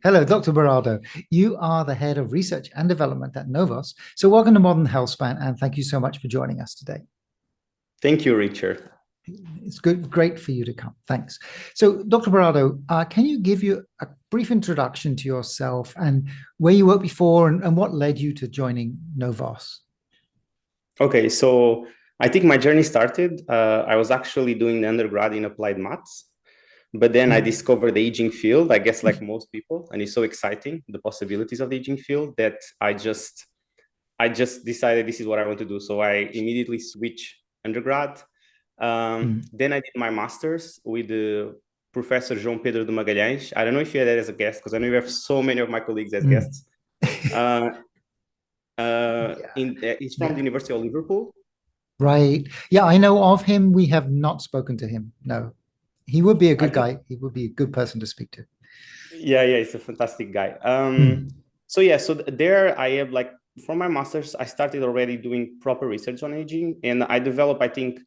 Hello, Dr. Barardo. You are the head of research and development at NOVOS. So welcome to Modern Healthspan, and thank you so much for joining us today. Thank you, Richard. It's great for you to come. Thanks. So, Dr. Barardo, can you give you a brief introduction to yourself and where you worked before and what led you to joining NOVOS? Okay, so I think my journey started, I was actually doing the undergrad in applied maths, but then I discovered the aging field, I guess like most people, and it's so exciting, the possibilities of the aging field, that I just decided this is what I want to do. So I immediately switched undergrad. Then I did my master's with the Professor João Pedro de Magalhães. I don't know if you had that as a guest, because I know you have so many of my colleagues as guests. He's from the University of Liverpool. Right. Yeah, I know of him. We have not spoken to him. No. He would be a good guy. He would be a good person to speak to. Yeah, he's a fantastic guy. So there I have, like, from my master's, I started already doing proper research on aging, and I developed, I think,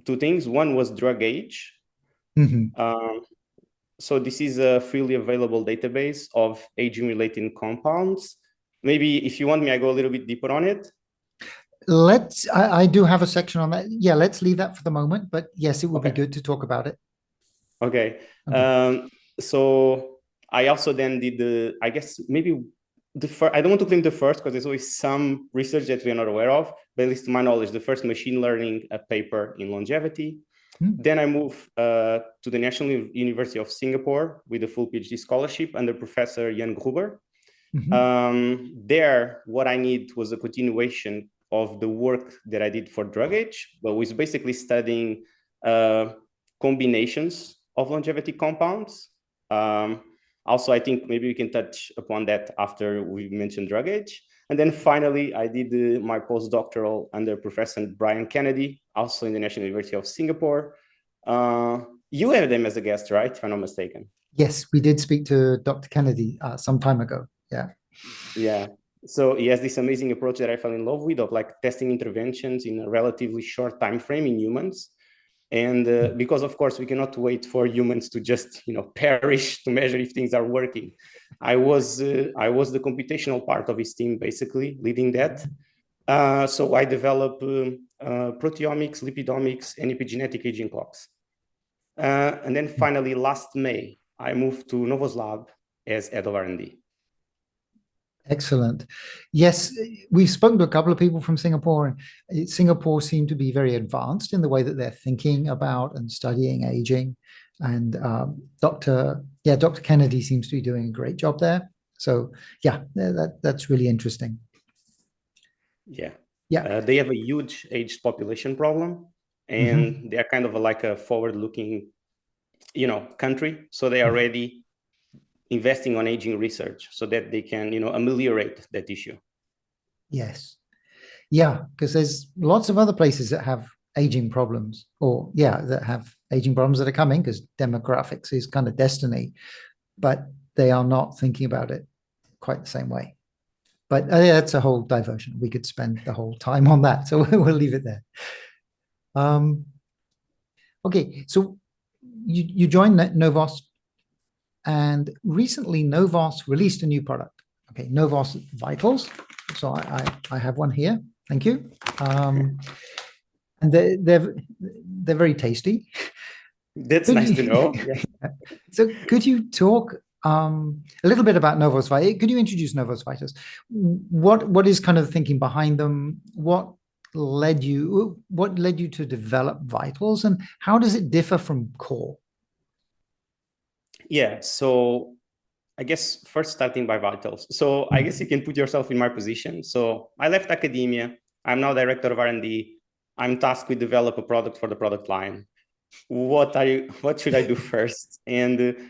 two things. One was Drugage. So this is a freely available database of aging-related compounds. Maybe if you want me, I go a little bit deeper on it. I do have a section on that. Yeah, let's leave that for the moment. But yes, it would be good to talk about it. Okay. So I also then did I guess maybe the first, I don't want to claim the first because there's always some research that we are not aware of, but at least to my knowledge, the first machine learning paper in longevity. Then I moved to the National University of Singapore with a full PhD scholarship under Professor Jan Gruber. There, what I need was a continuation of the work that I did for Drugage, but was basically studying combinations of longevity compounds. Also, I think maybe we can touch upon that after we mentioned Drugage. And then finally, I did my postdoctoral under Professor Brian Kennedy, also in the National University of Singapore. You had them as a guest, right? If I'm not mistaken. Yes, we did speak to Dr. Kennedy some time ago. Yeah. Yeah. So he has this amazing approach that I fell in love with, of like testing interventions in a relatively short time frame in humans. And because, of course, we cannot wait for humans to just, perish to measure if things are working. I was the computational part of his team, basically leading that. So I developed proteomics, lipidomics, and epigenetic aging clocks. And then finally, last May, I moved to NOVOS Lab as head of R&D. Excellent. Yes, we've spoken to a couple of people from Singapore. Singapore seemed to be very advanced in the way that they're thinking about and studying aging. And Dr. Kennedy seems to be doing a great job there. So yeah, that's really interesting. Yeah. They have a huge aged population problem, and they are kind of like a forward-looking, country. So they are already investing on aging research so that they can, ameliorate that issue. Yes. Yeah, because there's lots of other places that have aging problems, that have aging problems that are coming, because demographics is kind of destiny, but they are not thinking about it quite the same way. But that's a whole diversion. We could spend the whole time on that, so we'll leave it there. Okay, so you joined NOVOS, and recently NOVOS released a new product. Okay, NOVOS Vitals. So I have one here. Thank you. And they're very tasty. That's nice to know. Yeah. So could you talk a little bit about NOVOS Vitals? Could you introduce NOVOS Vitals? What is kind of the thinking behind them? What led you to develop Vitals, and how does it differ from Core? Yeah, so I guess first starting by Vitals. So I guess you can put yourself in my position. So I left academia. I'm now director of R&D. I'm tasked with develop a product for the product line. What should I do first? And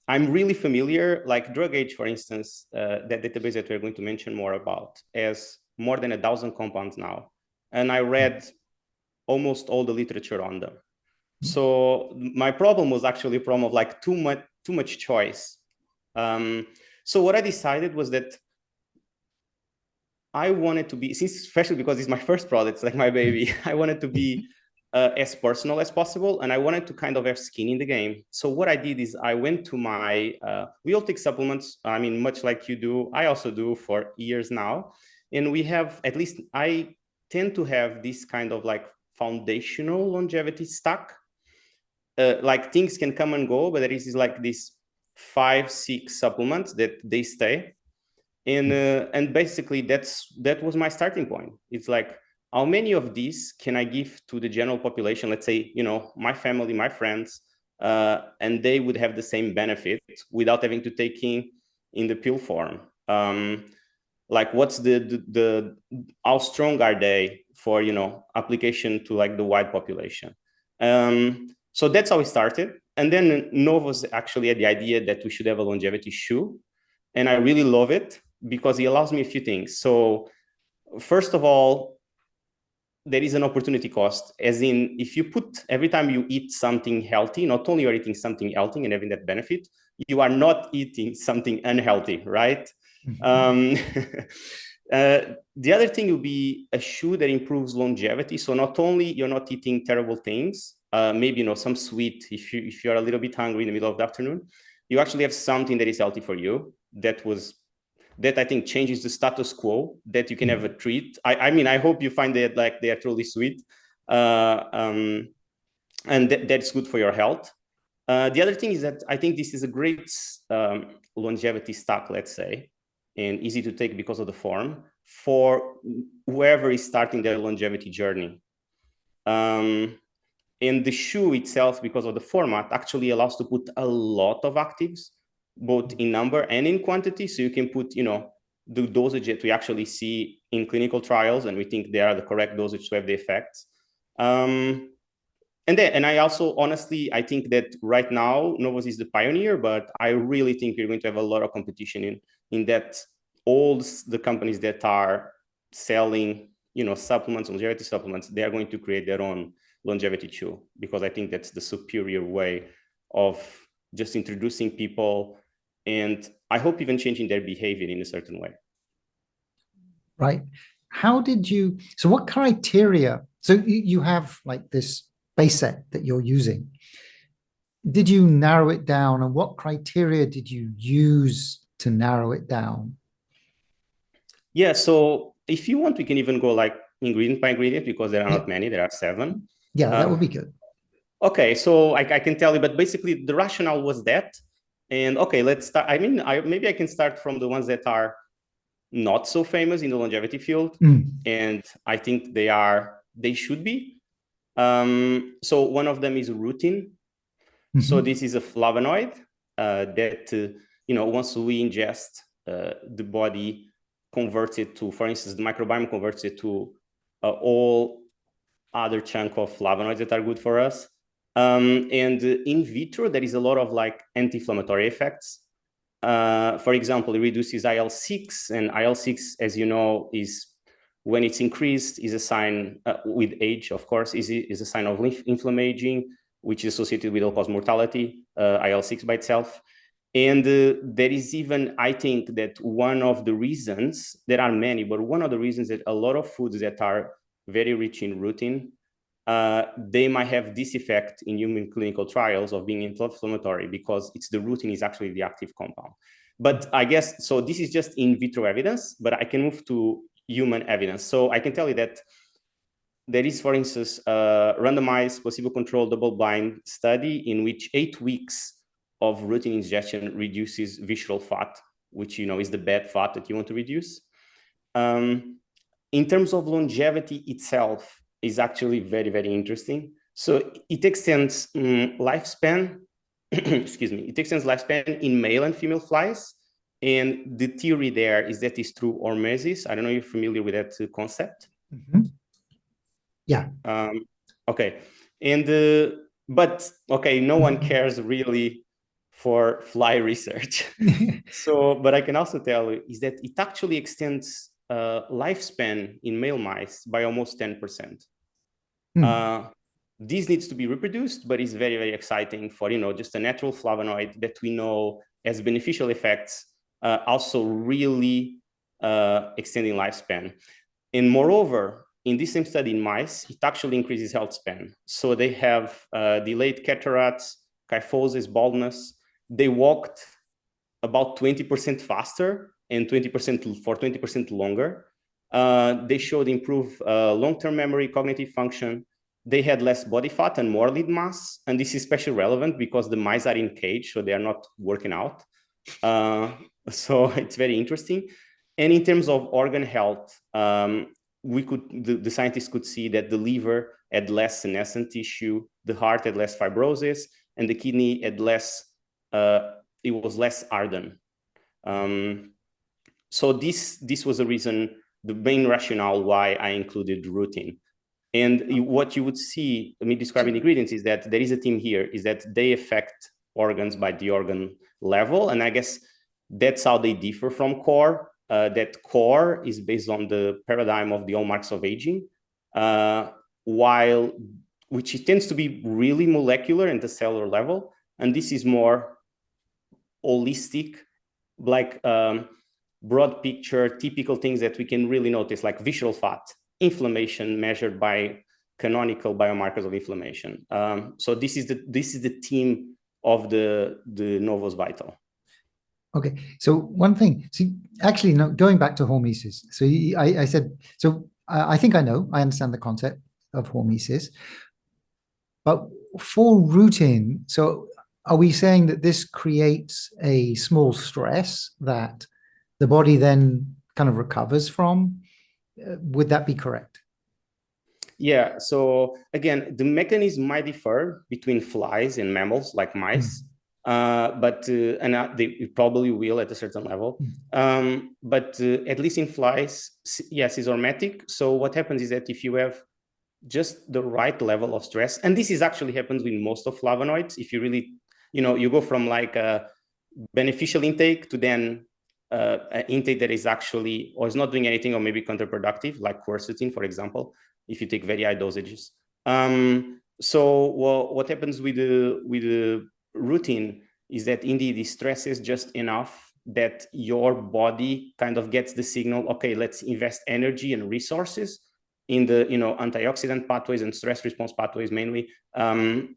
I'm really familiar, like Drugage, for instance, that database that we're going to mention more about, has more than 1,000 compounds now. And I read almost all the literature on them. So my problem was actually a problem of like too much choice. So what I decided was that I wanted to be, especially because it's my first product, it's like my baby, I wanted to be as personal as possible, and I wanted to kind of have skin in the game. So what I did is I went to my, we all take supplements. I mean, much like you do, I also do for years now. And we have, at least I tend to have this kind of like foundational longevity stack. Like things can come and go, but there is like this 5-6 supplements that they stay. And basically that was my starting point. It's like, how many of these can I give to the general population? Let's say, you know, my family, my friends, and they would have the same benefit without having to take in the pill form. Like what's how strong are they for, you know, application to like the wide population? So that's how we started. And then Novos actually had the idea that we should have a longevity shoe. And I really love it because it allows me a few things. So first of all, there is an opportunity cost, as in if you put every time you eat something healthy, not only you're eating something healthy and having that benefit, you are not eating something unhealthy, right? The other thing will be a shoe that improves longevity. So not only you're not eating terrible things, maybe, you know, some sweet, if you're a little bit hungry in the middle of the afternoon, you actually have something that is healthy for you. That I think changes the status quo, that you can have a treat. I mean, I hope you find that like they are truly sweet, and that's good for your health. The other thing is that I think this is a great longevity stack, let's say, and easy to take because of the form for whoever is starting their longevity journey. And the shoe itself, because of the format, actually allows to put a lot of actives, both in number and in quantity. So you can put, you know, the dosage that we actually see in clinical trials, and we think they are the correct dosage to have the effects. And I also, honestly, I think that right now Novos is the pioneer, but I really think we're going to have a lot of competition in that all the companies that are selling, you know, supplements, longevity supplements, they are going to create their own longevity chew, because I think that's the superior way of just introducing people, and I hope even changing their behavior in a certain way. Right. So what criteria, so you have like this base set that you're using. Did you narrow it down, and what criteria did you use to narrow it down? Yeah, so if you want, we can even go like ingredient by ingredient, because there are not many, there are 7. Yeah, that would be good. Okay, so I can tell you, but basically the rationale was that. And okay, let's start. I mean, maybe I can start from the ones that are not so famous in the longevity field. And I think they should be. So one of them is Rutin. So this is a flavonoid that, you know, once we ingest, the body converts it to, for instance, the microbiome converts it to all other chunk of flavonoids that are good for us. And in vitro, there is a lot of like anti-inflammatory effects. For example, it reduces IL-6, and IL-6, as you know, is when it's increased, is a sign with age, of course, is a sign of inflammation, which is associated with all-cause mortality, IL-6 by itself. And there is even, I think that one of the reasons, there are many, but one of the reasons that a lot of foods that are very rich in Rutin, they might have this effect in human clinical trials of being inflammatory, because it's the Rutin is actually the active compound. But I guess, so this is just in vitro evidence, but I can move to human evidence. So I can tell you that there is, for instance, a randomized placebo-controlled double-blind study in which 8 weeks of Rutin ingestion reduces visceral fat, which, you know, is the bad fat that you want to reduce. In terms of longevity itself, is actually very, very interesting. So it extends lifespan, excuse me, it extends lifespan in male and female flies. And the theory there is that it's through hormesis. I don't know if you're familiar with that concept. Yeah. Okay. And, but okay, no one cares really for fly research. So, but I can also tell you is that it actually extends lifespan in male mice by almost 10%. This needs to be reproduced, but it's very, very exciting for, you know, just a natural flavonoid that we know has beneficial effects, also really extending lifespan. And moreover, in this same study in mice, it actually increases health span. So they have delayed cataracts, kyphosis, baldness. They walked about 20% faster and 20% longer. They showed improved long-term memory, cognitive function. They had less body fat and more lean mass. And this is especially relevant because the mice are in cage, so they are not working out. So it's very interesting. And in terms of organ health, the scientists could see that the liver had less senescent tissue, the heart had less fibrosis, and the kidney had less, it was less ardent. So this was the reason, the main rationale why I included Rutin. And what you would see, me describing the ingredients, is that there is a theme here, is that they affect organs by the organ level. And I guess that's how they differ from Core. That Core is based on the paradigm of the hallmarks of aging, which it tends to be really molecular at the cellular level. And this is more holistic, like broad picture, typical things that we can really notice, like visceral fat, inflammation measured by canonical biomarkers of inflammation. So this is the theme of the NOVOS Vital. Okay, so one thing, see, actually, no, going back to hormesis. So I said, so I think I understand the concept of hormesis, but for Rutin, so are we saying that this creates a small stress that the body then kind of recovers from? Would that be correct? Yeah, so again, the mechanism might differ between flies and mammals like mice. But they probably will at a certain level. But at least in flies, yes, it's hormetic. So what happens is that if you have just the right level of stress, and this is actually happens with most of flavonoids, if you really, you go from like a beneficial intake to then an intake that is actually, or is not doing anything, or maybe counterproductive, like quercetin, for example, if you take very high dosages. So what happens with the Rutin is that indeed the stress is just enough that your body kind of gets the signal, okay, let's invest energy and resources in the antioxidant pathways and stress response pathways mainly, and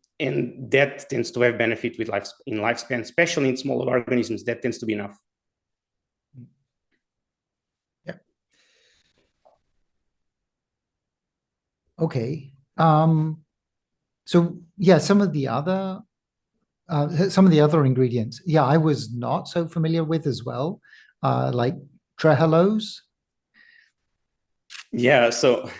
that tends to have benefit with lifespan, especially in smaller organisms. That tends to be enough. Yeah. Okay. So yeah, some of the other ingredients, yeah, I was not so familiar with as well, like Trehelose. Yeah, so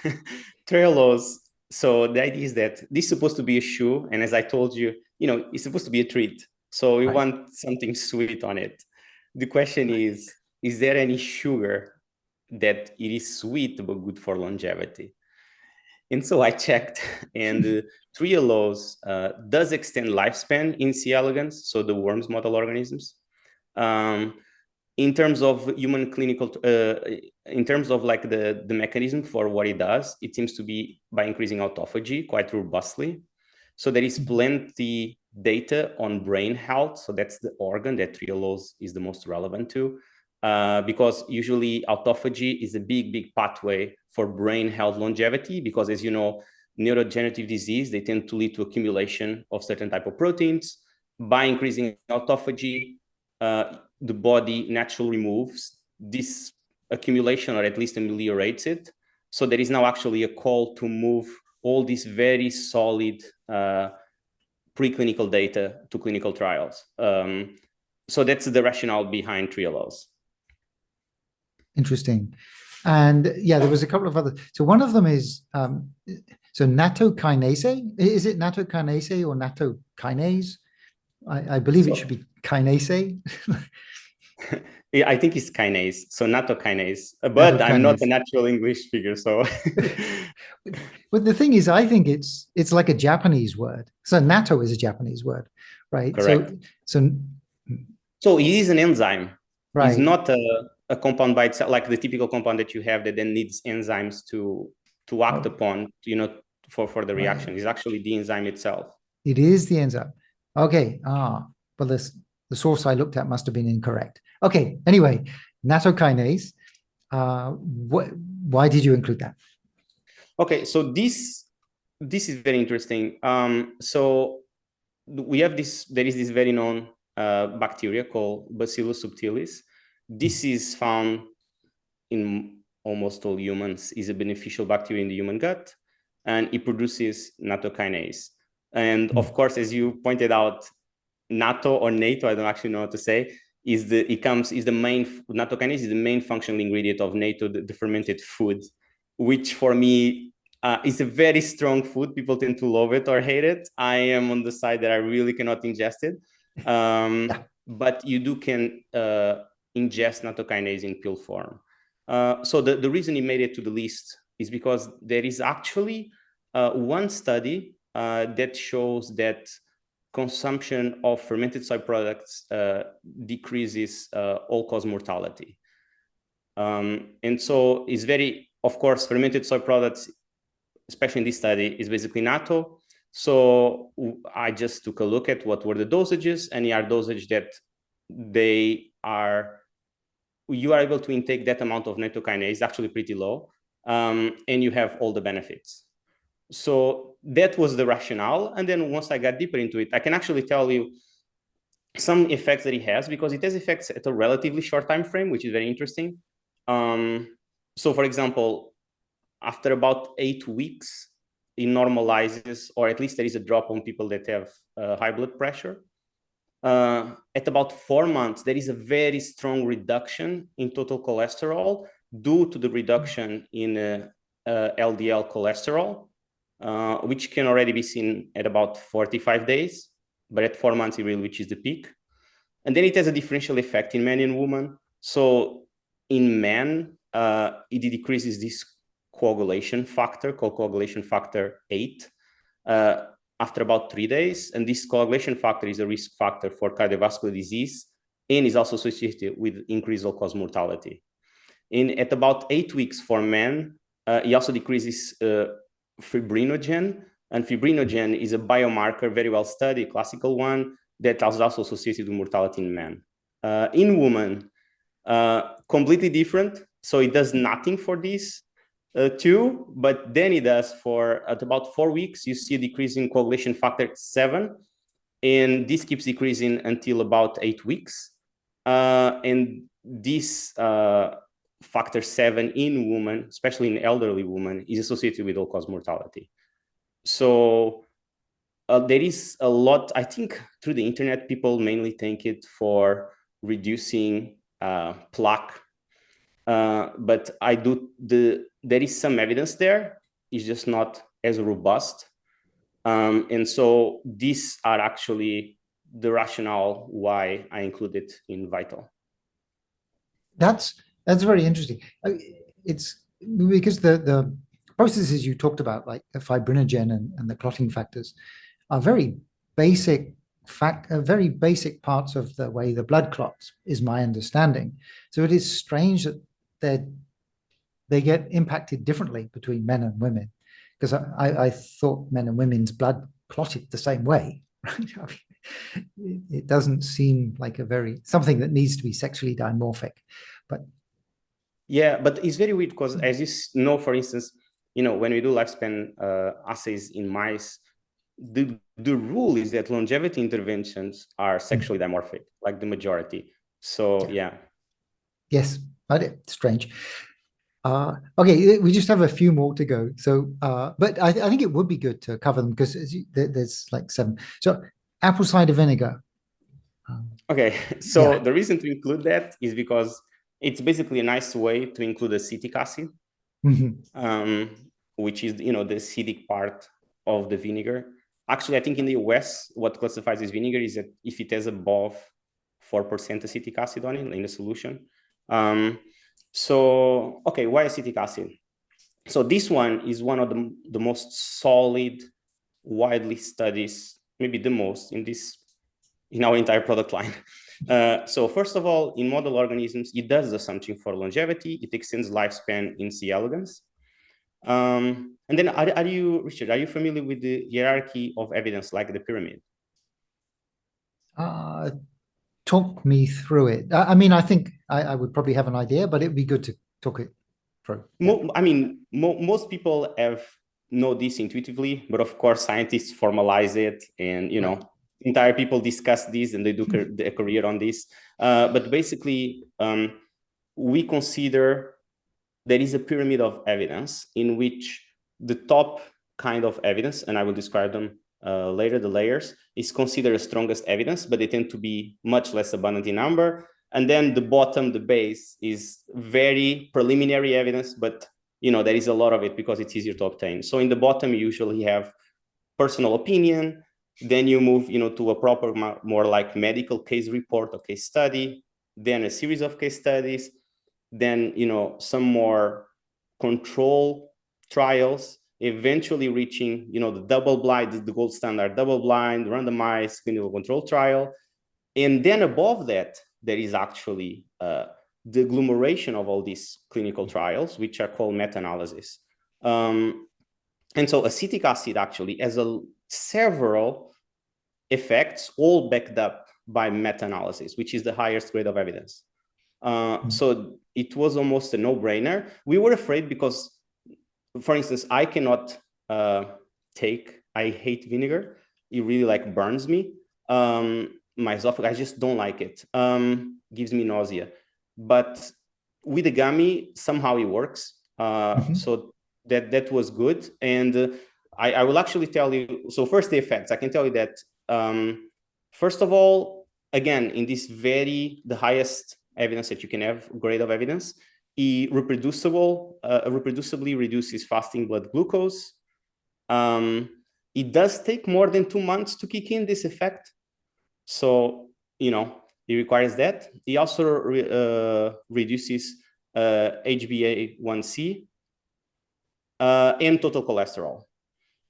Trehelose. So the idea is that this is supposed to be a shoe, and as I told you, it's supposed to be a treat. So we want something sweet on it. The question is there any sugar that it is sweet but good for longevity? And so I checked, and Trehelose does extend lifespan in C. elegans, so the worms model organisms. In terms of human clinical, in terms of like the mechanism for what it does, it seems to be by increasing autophagy quite robustly. So there is plenty data on brain health. So that's the organ that Trehelose is the most relevant to, because usually autophagy is a big pathway for brain health longevity, because as you know, neurodegenerative disease, they tend to lead to accumulation of certain type of proteins. By increasing autophagy, the body naturally removes this accumulation, or at least ameliorates it. So there is now actually a call to move all these very solid preclinical data to clinical trials. So that's the rationale behind Trehelose. Interesting. And yeah, there was a couple of other. So one of them is, so nattokinase. Is it nattokinase or nattokinase? I believe it should be kinase. Yeah, I think it's kinase, so nattokinase. But I'm not a natural English speaker, so. But the thing is, I think it's like a Japanese word. So natto is a Japanese word, right? Correct. So it is an enzyme. Right. It's not a compound by itself, like the typical compound that you have that then needs enzymes to act upon, for the reaction. It's actually the enzyme itself. It is the enzyme. Okay. But the source I looked at must have been incorrect. Okay. Anyway, nattokinase. Why did you include that? Okay, so this is very interesting. So we have this. There is this very known bacteria called Bacillus subtilis. This is found in almost all humans. Is a beneficial bacteria in the human gut, and it produces nattokinase. And of course, as you pointed out, natto or natto, I don't actually know what to say, is the main nattokinase is the main functional ingredient of natto, the fermented food, which for me is a very strong food. People tend to love it or hate it. I am on the side that I really cannot ingest it. But you can ingest nattokinase in pill form. So the reason it made it to the list is because there is actually one study that shows that consumption of fermented soy products decreases all-cause mortality. And so it's very, of course, fermented soy products, especially in this study, is basically natto. So I just took a look at what were the dosages, and here are dosage that you are able to intake that amount of nattokinase, actually pretty low, and you have all the benefits. So that was the rationale. And then once I got deeper into it, I can actually tell you some effects that it has, because it has effects at a relatively short time frame, which is very interesting. So for example, after about 8 weeks, it normalizes, or at least there is a drop on people that have high blood pressure. At about 4 months, there is a very strong reduction in total cholesterol due to the reduction in LDL cholesterol, which can already be seen at about 45 days, but at 4 months, it really reaches the peak. And then it has a differential effect in men and women. So in men, it decreases this coagulation factor called coagulation factor 8 after about 3 days. And this coagulation factor is a risk factor for cardiovascular disease and is also associated with increased all-cause mortality. At about 8 weeks for men, it also decreases fibrinogen. And fibrinogen is a biomarker, very well studied, classical one, that is also associated with mortality in men. In women, completely different. So it does nothing for this too, but then it does at about 4 weeks, you see a decrease in coagulation factor 7, and this keeps decreasing until about 8 weeks. And this factor 7 in women, especially in elderly women, is associated with all-cause mortality. So there is a lot, I think, through the internet, people mainly thank it for reducing plaque. But there is some evidence there. It's just not as robust. And so these are actually the rationale why I include it in Vital. That's very interesting. It's because the processes you talked about, like the fibrinogen and the clotting factors, are very basic parts of the way the blood clots, is my understanding. So it is strange that they get impacted differently between men and women, because I thought men and women's blood clotted the same way, right? I mean, it doesn't seem like something that needs to be sexually dimorphic, but yeah, but it's very weird because, as you know, for instance, when we do lifespan assays in mice, the rule is that longevity interventions are sexually dimorphic, like the majority. So yeah. Yes, but strange. Okay, we just have a few more to go. So, but I think it would be good to cover them because there's like 7. So, apple cider vinegar. Okay, so the reason to include that is because it's basically a nice way to include acetic acid, which is the acidic part of the vinegar. Actually, I think in the US, what classifies as vinegar is that if it has above 4% acetic acid on it in the solution. So, okay, why acetic acid? So this one is one of the most solid, widely studied, maybe the most in our entire product line. So first of all, in model organisms, it does something for longevity. It extends lifespan in C. elegans. And then Richard, are you familiar with the hierarchy of evidence, like the pyramid? Talk me through it. I mean, I think I would probably have an idea, but it'd be good to talk it through. I mean, most people have know this intuitively, but of course scientists formalize it, and entire people discuss this and they do a career on this. But basically, we consider there is a pyramid of evidence in which the top kind of evidence, and I will describe them later, the layers, is considered the strongest evidence, but they tend to be much less abundant in number. And then the bottom, the base, is very preliminary evidence, but there is a lot of it because it's easier to obtain. So in the bottom, you usually have personal opinion. Then you move, to a proper, more like medical case report or case study, then a series of case studies, then, some more control trials, eventually reaching, the double-blind, the gold standard double-blind, randomized clinical control trial. And then above that, there is actually the agglomeration of all these clinical trials, which are called meta-analysis. And so acetic acid actually has several effects, all backed up by meta-analysis, which is the highest grade of evidence. So it was almost a no-brainer. We were afraid because, for instance, I cannot I hate vinegar. It really burns me. My esophagus, I just don't like it. Gives me nausea. But with the gummy, somehow it works. So that was good. And I will actually tell you, so first the effects. I can tell you that, first of all, again, in this the highest evidence that you can have, grade of evidence, it reproducibly reduces fasting blood glucose. It does take more than 2 months to kick in this effect. So, it requires that. It also reduces HbA1c and total cholesterol.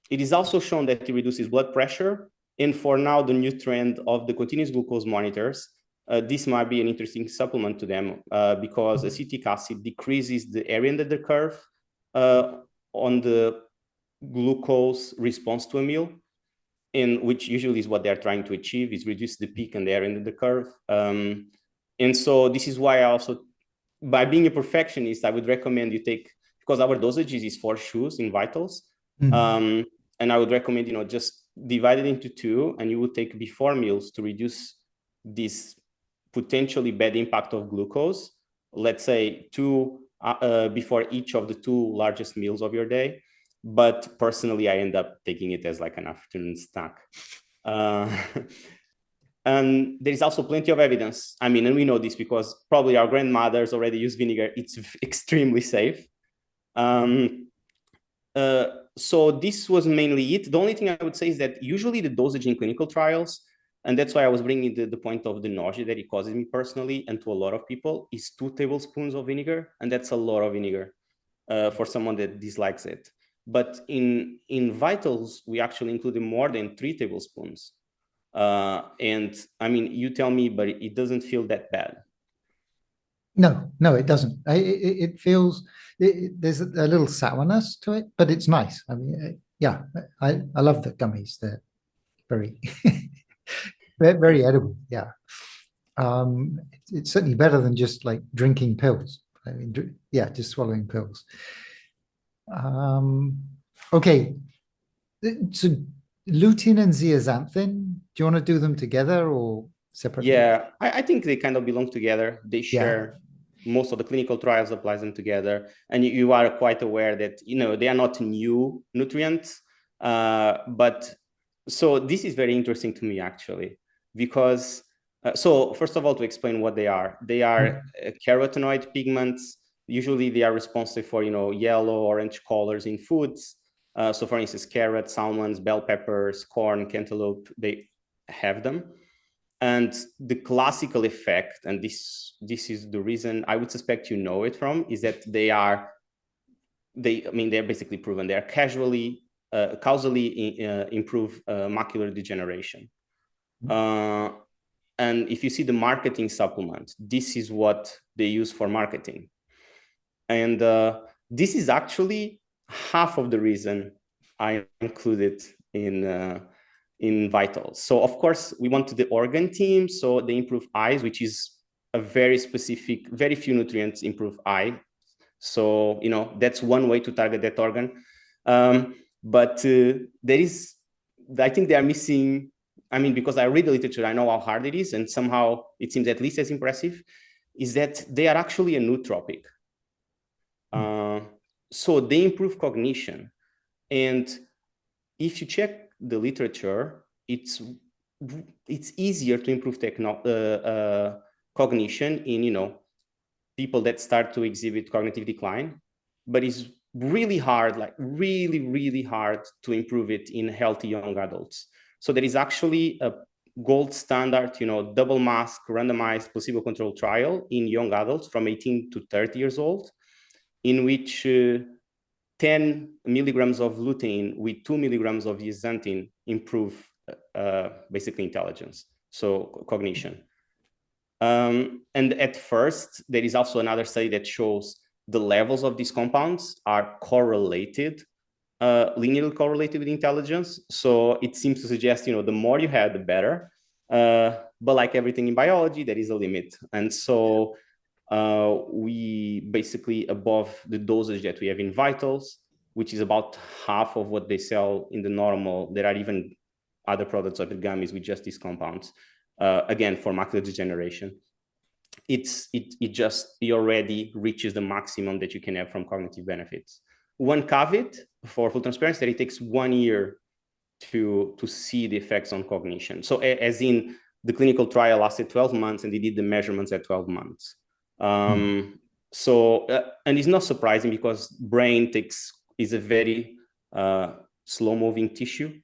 It is also shown that it reduces blood pressure. And for now, the new trend of the continuous glucose monitors, this might be an interesting supplement to them because acetic acid decreases the area under the curve on the glucose response to a meal, and which usually is what they're trying to achieve, is reduce the peak and the area under the curve. And so this is why I also, by being a perfectionist, I would recommend you take, because our dosage is 4 chews in Vitals. And I would recommend, just divide it into 2, and you would take before meals to reduce this potentially bad impact of glucose. Let's say 2 before each of the 2 largest meals of your day. But personally, I end up taking it as an afternoon snack. And there's also plenty of evidence. I mean, and we know this because probably our grandmothers already use vinegar. It's extremely safe. So this was mainly it. The only thing I would say is that usually the dosage in clinical trials, and that's why I was bringing the point of the nausea that it causes me personally and to a lot of people, is 2 tablespoons of vinegar. And that's a lot of vinegar for someone that dislikes it. But in Vitals, we actually included more than 3 tablespoons. And I mean, you tell me, but it doesn't feel that bad. No, it doesn't. It feels, there's a little sourness to it, but it's nice. I mean, yeah, I love the gummies. They're very, very edible. Yeah. It's certainly better than just drinking pills. I mean, yeah, just swallowing pills. Okay. So lutein and zeaxanthin, do you want to do them together or separately? Yeah, I think they kind of belong together. They share most of the clinical trials applies them together. And you are quite aware that, they are not new nutrients. But so this is very interesting to me, actually, because so first of all, to explain what they are carotenoid pigments. Usually they are responsible for, yellow, orange colors in foods. So for instance, carrots, almonds, bell peppers, corn, cantaloupe, they have them. And the classical effect, and this is the reason I would suspect it from, is that they're basically proven. They are causally improve macular degeneration. And if you see the marketing supplement, this is what they use for marketing. And this is actually half of the reason I included in Vitals. So of course we want the organ team. So they improve eyes, which is a very specific, very few nutrients improve eye. So, that's one way to target that organ. But I think they are missing. I mean, because I read the literature, I know how hard it is, and somehow it seems at least as impressive, is that they are actually a nootropic. So they improve cognition. And if you check the literature, it's easier to improve cognition in, people that start to exhibit cognitive decline, but it's really hard, like really, really hard to improve it in healthy young adults. So there is actually a gold standard, double mask, randomized, placebo-controlled trial in young adults from 18 to 30 years old, in which 10 milligrams of lutein with 2 milligrams of zeaxanthin improve basically intelligence, so cognition. And at first, there is also another study that shows the levels of these compounds are correlated, linearly correlated with intelligence. So it seems to suggest, the more you have, the better. But like everything in biology, there is a limit. And so we basically, above the dosage that we have in Vitals, which is about half of what they sell in the normal, there are even other products like the gummies with just these compounds. Again, for macular degeneration, it already reaches the maximum that you can have from cognitive benefits. One caveat for full transparency, that it takes 1 year to see the effects on cognition. So as in, the clinical trial lasted 12 months and they did the measurements at 12 months. So, and it's not surprising because brain is a very slow moving tissue.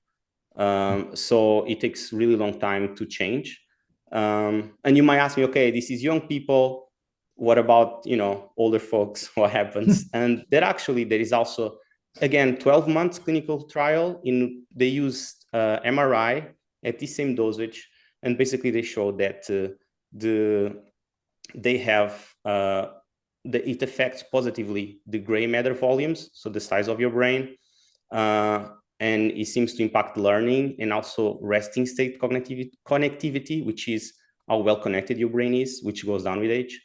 So it takes really long time to change. And you might ask me, okay, this is young people. What about, older folks? What happens? And there is also, again, 12 months clinical trial they used MRI at the same dosage. And basically they showed that it affects positively the gray matter volumes, so the size of your brain. And it seems to impact learning and also resting state connectivity, which is how well connected your brain is, which goes down with age.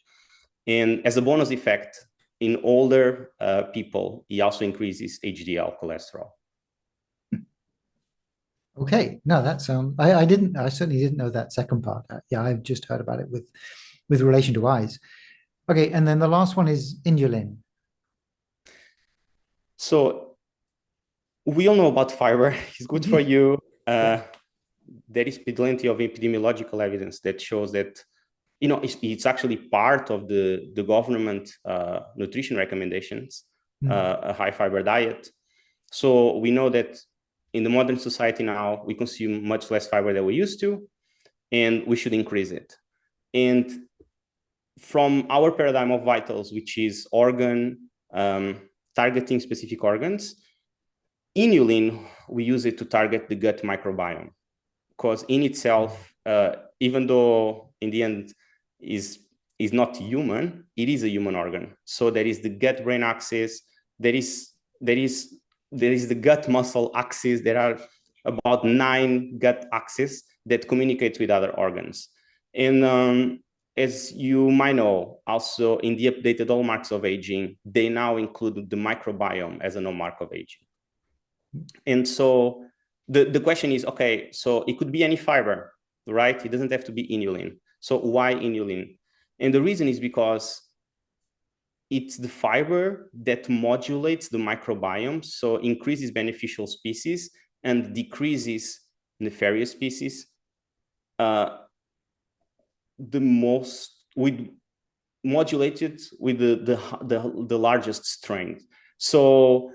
And as a bonus effect, in older people, it also increases HDL cholesterol. Okay, no, that sounds. I certainly didn't know that second part. Yeah, I've just heard about it with relation to eyes. Okay, and then the last one is Inulin. So we all know about fiber. It's good for you. There is plenty of epidemiological evidence that shows that, it's actually part of the government nutrition recommendations, a high fiber diet. So we know that in the modern society now, we consume much less fiber than we used to, and we should increase it. And from our paradigm of vitals, which is targeting specific organs, inulin, we use it to target the gut microbiome, because in itself, even though in the end is not human, it is a human organ. So there is the gut-brain axis, there is the gut muscle axis. There are about 9 gut axes that communicate with other organs. And as you might know, also in the updated hallmarks of aging, they now include the microbiome as a hallmark of aging. And so the question is, okay, so it could be any fiber, right? It doesn't have to be inulin. So why inulin? And the reason is because it's the fiber that modulates the microbiome, so increases beneficial species and decreases nefarious species modulated with the largest strength. So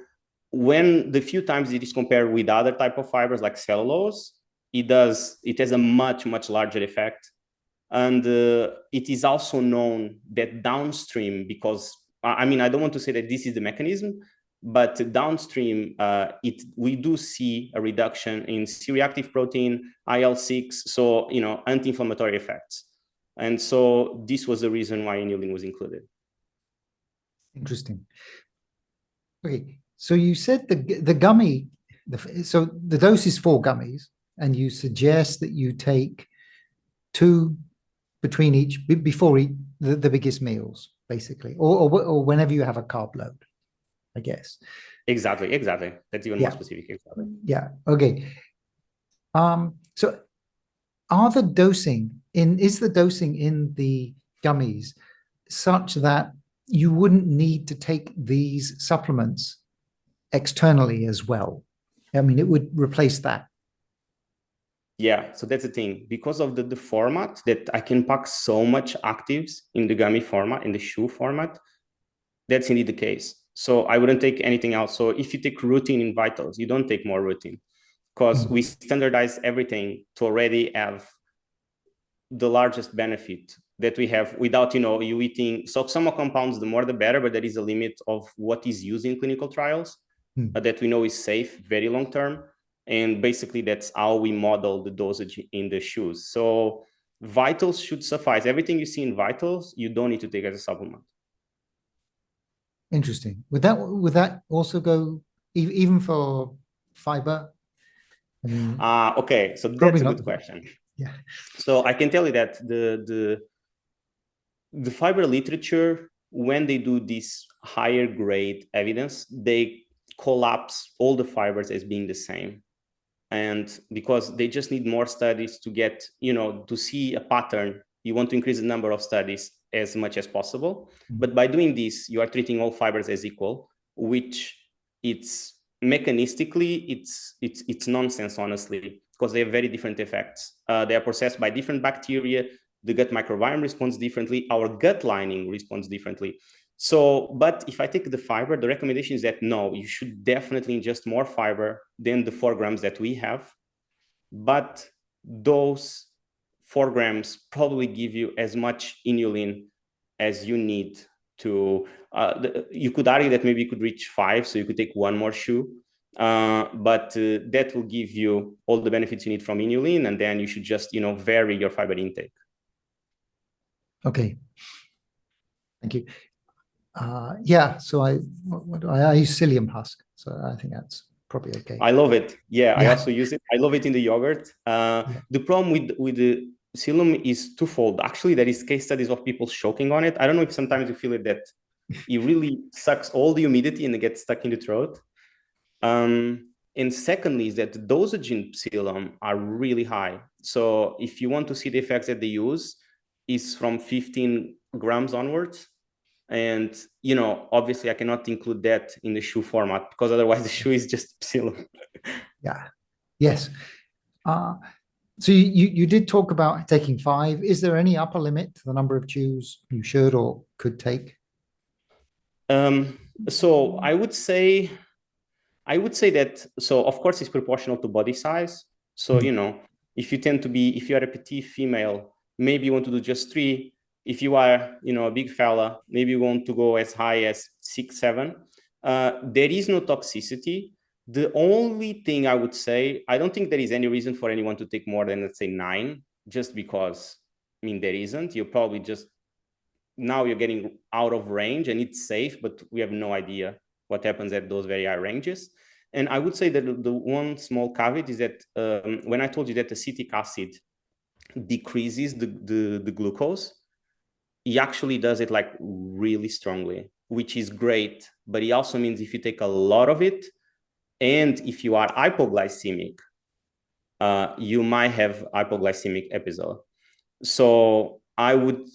when the few times it is compared with other type of fibers like cellulose, it has a much larger effect. And it is also known that downstream, because I don't want to say that this is the mechanism, but downstream, we do see a reduction in C-reactive protein, IL-6, so anti-inflammatory effects. And so this was the reason why inulin was included. Interesting. Okay, so you said the gummy, so the dose is 4 gummies, and you suggest that you take 2 between each, before the biggest meals, basically, or whenever you have a carb load. I guess. Exactly. That's even more specific. Exactly. Yeah. Okay. So is the dosing in the gummies such that you wouldn't need to take these supplements externally as well? I mean, it would replace that. Yeah, so that's the thing. Because of the format, that I can pack so much actives in the gummy format, in the shoe format, that's indeed the case. So I wouldn't take anything else. So if you take Rutin in Vitals, you don't take more Rutin, because we standardize everything to already have the largest benefit that we have without, you eating. So some compounds, the more the better, but there is a limit of what is used in clinical trials that we know is safe, very long term. And basically that's how we model the dosage in the shoes. So Vitals should suffice. Everything you see in Vitals, you don't need to take as a supplement. Interesting. Would that also go even for fiber? I mean, okay, so that's a good question. Yeah. So I can tell you that the fiber literature, when they do this higher grade evidence, they collapse all the fibers as being the same. And because they just need more studies to get, to see a pattern, you want to increase the number of studies as much as possible. But by doing this, you are treating all fibers as equal, which it's mechanistically, it's nonsense, honestly, because they have very different effects. They are processed by different bacteria. The gut microbiome responds differently. Our gut lining responds differently. So, but if I take the fiber, the recommendation is that no, you should definitely ingest more fiber than the 4 grams that we have. But those 4 grams probably give you as much inulin as you need to, you could argue that maybe you could reach 5, so you could take 1 more shoe. But that will give you all the benefits you need from inulin, and then you should just, vary your fiber intake. Okay. Thank you. Yeah, so I use psyllium husk, so I think that's probably okay. I love it. Yeah, I also use it. I love it in the yogurt. The problem with the psyllium is twofold. Actually, there is case studies of people choking on it. I don't know if sometimes you feel it, that it really sucks all the humidity and it gets stuck in the throat. And secondly, is that the dosage in psyllium are really high. So if you want to see the effects that they use, is from 15 grams onwards. And, obviously I cannot include that in the shoe format, because otherwise the shoe is just psyllium. Yeah. Yes. So you did talk about taking 5. Is there any upper limit to the number of chews you should or could take? So I would say that, so of course it's proportional to body size. So, if you are a petite female, maybe you want to do just 3. If you are, a big fella, maybe you want to go as high as 6, 7. There is no toxicity. The only thing I would say, I don't think there is any reason for anyone to take more than, let's say, 9, just because, there isn't. You're probably just, now you're getting out of range and it's safe, but we have no idea what happens at those very high ranges. And I would say that the one small caveat is that when I told you that acetic acid decreases the glucose, he actually does it like really strongly, which is great. But it also means if you take a lot of it, and if you are hypoglycemic, you might have hypoglycemic episode. So I would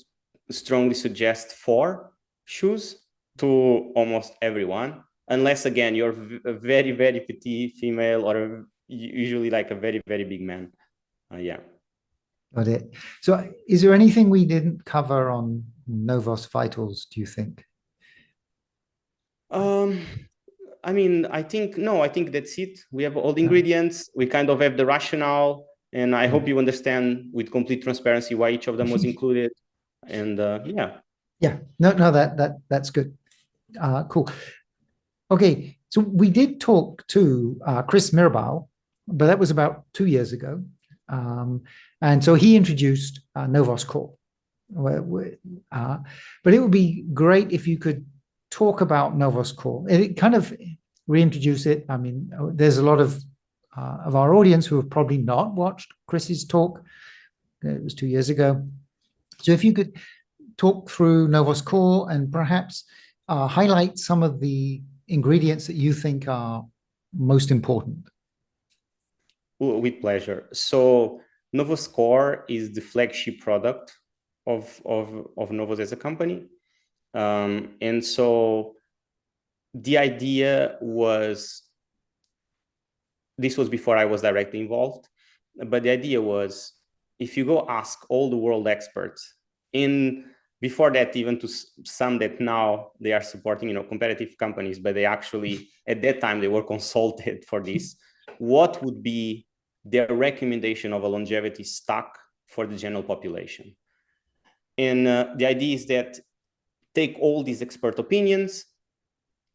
strongly suggest 4 shoes to almost everyone, unless again you're a very, very petite female, or usually like a very, very big man. Yeah. Got it. So is there anything we didn't cover on NOVOS Vitals, do you think? I think that's it. We have all the ingredients. We kind of have the rationale, and I hope you understand with complete transparency why each of them was included. And yeah, no, that's good. Cool. Okay, so we did talk to Chris Mirabal, but that was about 2 years ago. And so he introduced NOVOS Core. But it would be great if you could talk about NOVOS Core. It kind of reintroduce it. I mean, there's a lot of our audience who have probably not watched Chris's talk. It was 2 years ago. So if you could talk through NOVOS Core and perhaps highlight some of the ingredients that you think are most important? With pleasure. So NOVOS Core is the flagship product of NOVOS as a company. And so the idea was, this was before I was directly involved, but the idea was, if you go ask all the world experts, before that, even to some that now they are supporting, you know, competitive companies, but they actually, at that time, they were consulted for this, what would be their recommendation of a longevity stock for the general population? And the idea is that take all these expert opinions,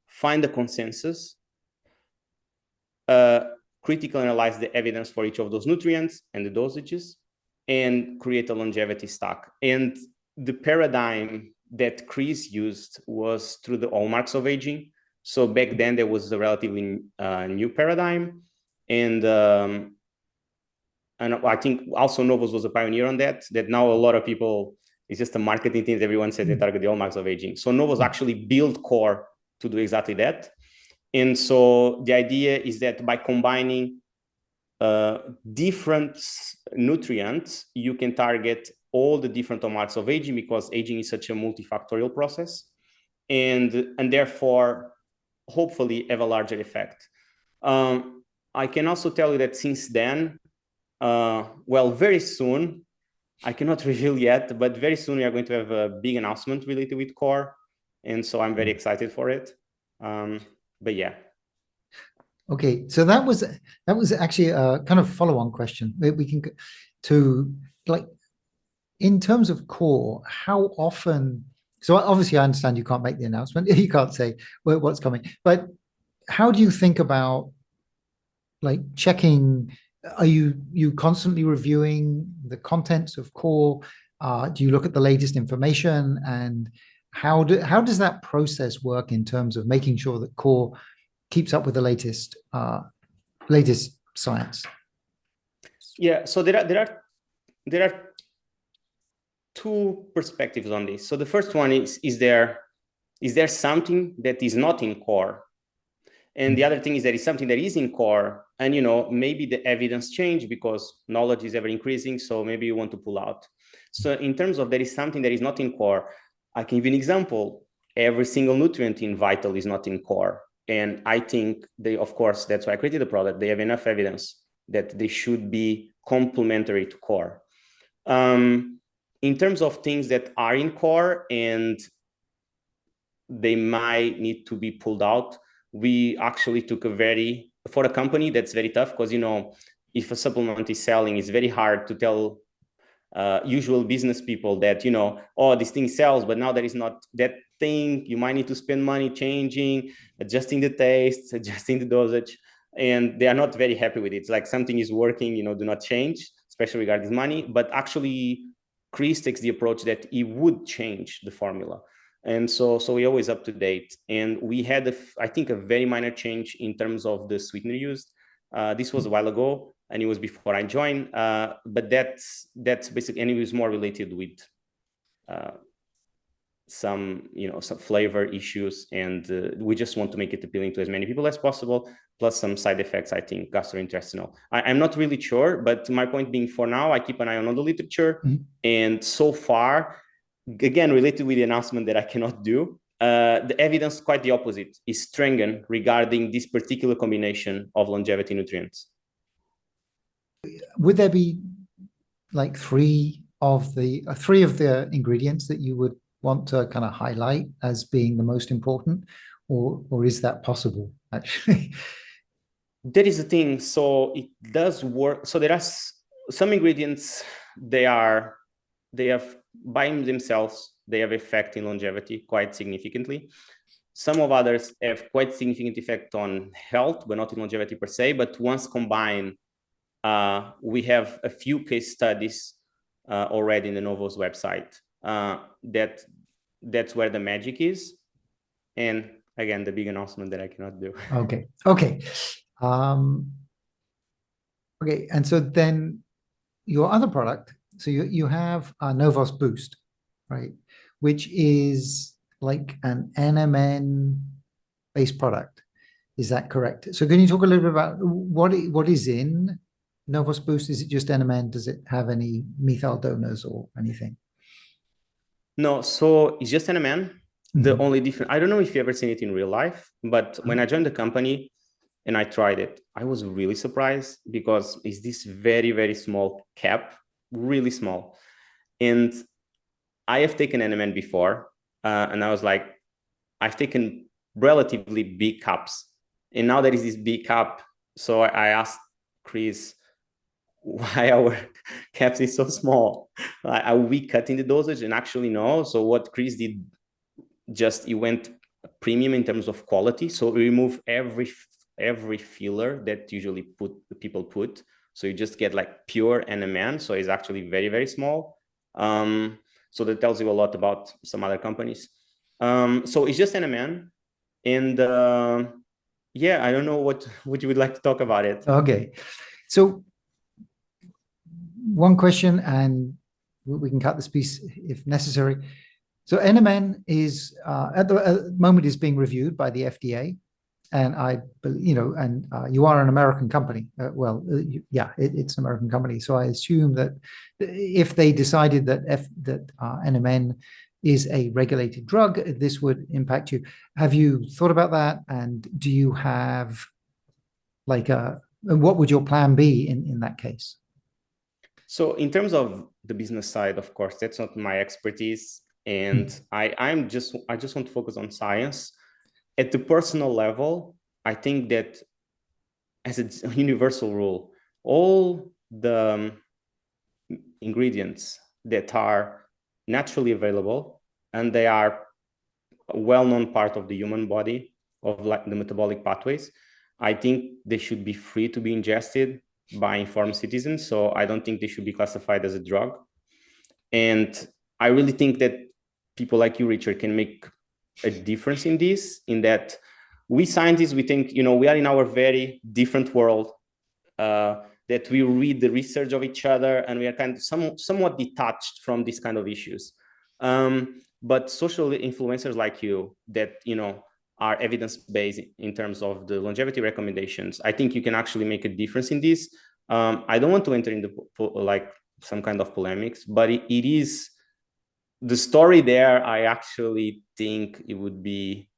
find a consensus, critically analyze the evidence for each of those nutrients and the dosages, and create a longevity stock. And the paradigm that Chris used was through the hallmarks of aging. So back then there was a relatively new paradigm. And I think also NOVOS was a pioneer on that now a lot of people, it's just a marketing thing. Everyone said they target the hallmarks of aging. So NOVOS actually built Core to do exactly that. And so the idea is that by combining different nutrients, you can target all the different hallmarks of aging, because aging is such a multifactorial process, and therefore hopefully have a larger effect. I can also tell you that since then, well, very soon, I cannot reveal yet, but very soon we are going to have a big announcement related with Core, and so I'm very excited for it. But yeah. Okay, so that was actually a kind of follow-on question. We can to, like, in terms of Core, how often? So obviously, I understand you can't make the announcement. You can't say what's coming. But how do you think about, like, checking? Are you constantly reviewing the contents of Core? Do you look at the latest information? And how does that process work in terms of making sure that Core keeps up with the latest science? Yeah, so there are two perspectives on this. So the first one is there something that is not in Core? And the other thing is there is something that is in Core, and, you know, maybe the evidence changed because knowledge is ever increasing, so maybe you want to pull out. So in terms of there is something that is not in Core, I can give you an example. Every single nutrient in Vital is not in Core. And I think of course, that's why I created the product. They have enough evidence that they should be complementary to Core. In terms of things that are in Core and they might need to be pulled out, we actually took for a company that's very tough, because, you know, if a supplement is selling, it's very hard to tell usual business people that, you know, oh, this thing sells, but now there is not that thing. You might need to spend money changing, adjusting the taste, adjusting the dosage, and they are not very happy with it. It's like something is working, you know, do not change, especially regarding money. But actually, Chris takes the approach that he would change the formula. And so we're always up to date. And we had, I think, a very minor change in terms of the sweetener used. This was a while ago, and it was before I joined. But that's basically, and it was more related with some flavor issues, and we just want to make it appealing to as many people as possible, plus some side effects, I think, gastrointestinal. I'm not really sure, but my point being, for now, I keep an eye on the literature. And so far, again, related with the announcement that I cannot do, the evidence, quite the opposite, is strengthened regarding this particular combination of longevity nutrients. Would there be like three of the ingredients that you would want to kind of highlight as being the most important, or is that possible, actually? That is the thing. So it does work. So there are some ingredients, they have, by themselves, they have effect in longevity quite significantly. Some of others have quite significant effect on health, but not in longevity per se. But once combined, we have a few case studies already in the NOVOS website. That's where the magic is. And again, the big announcement that I cannot do. Okay. Okay, and so then your other product, so you have a NOVOS Boost, right? Which is like an NMN based product. Is that correct? So can you talk a little bit about what is in NOVOS Boost? Is it just NMN? Does it have any methyl donors or anything? No, so it's just NMN. The only difference, I don't know if you ever seen it in real life, but when I joined the company and I tried it, I was really surprised because it's this very, very small cap, really small. And I have taken NMN before, and I was like, I've taken relatively big cups. And now there is this big cup. So I asked Chris why our caps is so small. Are we cutting the dosage? And actually, no. So what Chris did, just he went premium in terms of quality. So we remove every filler that usually people put. So you just get like pure NMN. So it's actually very, very small. So that tells you a lot about some other companies. So it's just NMN. And yeah, I don't know what you would like to talk about it. Okay. So one question, and we can cut this piece if necessary. So NMN is at the moment is being reviewed by the FDA, and you are an American company. It's an American company. So I assume that if they decided that NMN is a regulated drug, this would impact you. Have you thought about that? And do you have what would your plan be in that case? So in terms of the business side, of course, that's not my expertise. And I just want to focus on science. At the personal level, I think that as a universal rule, all the ingredients that are naturally available and they are a well-known part of the human body, of like the metabolic pathways, I think they should be free to be ingested by informed citizens. So I don't think they should be classified as a drug. And I really think that people like you, Richard, can make a difference in this, in that we scientists, we think, we are in our very different world, that we read the research of each other and we are kind of somewhat detached from these kind of issues. But social influencers like you that, are evidence-based in terms of the longevity recommendations, I think you can actually make a difference in this. I don't want to enter into like some kind of polemics, but it is the story there. I actually think it would be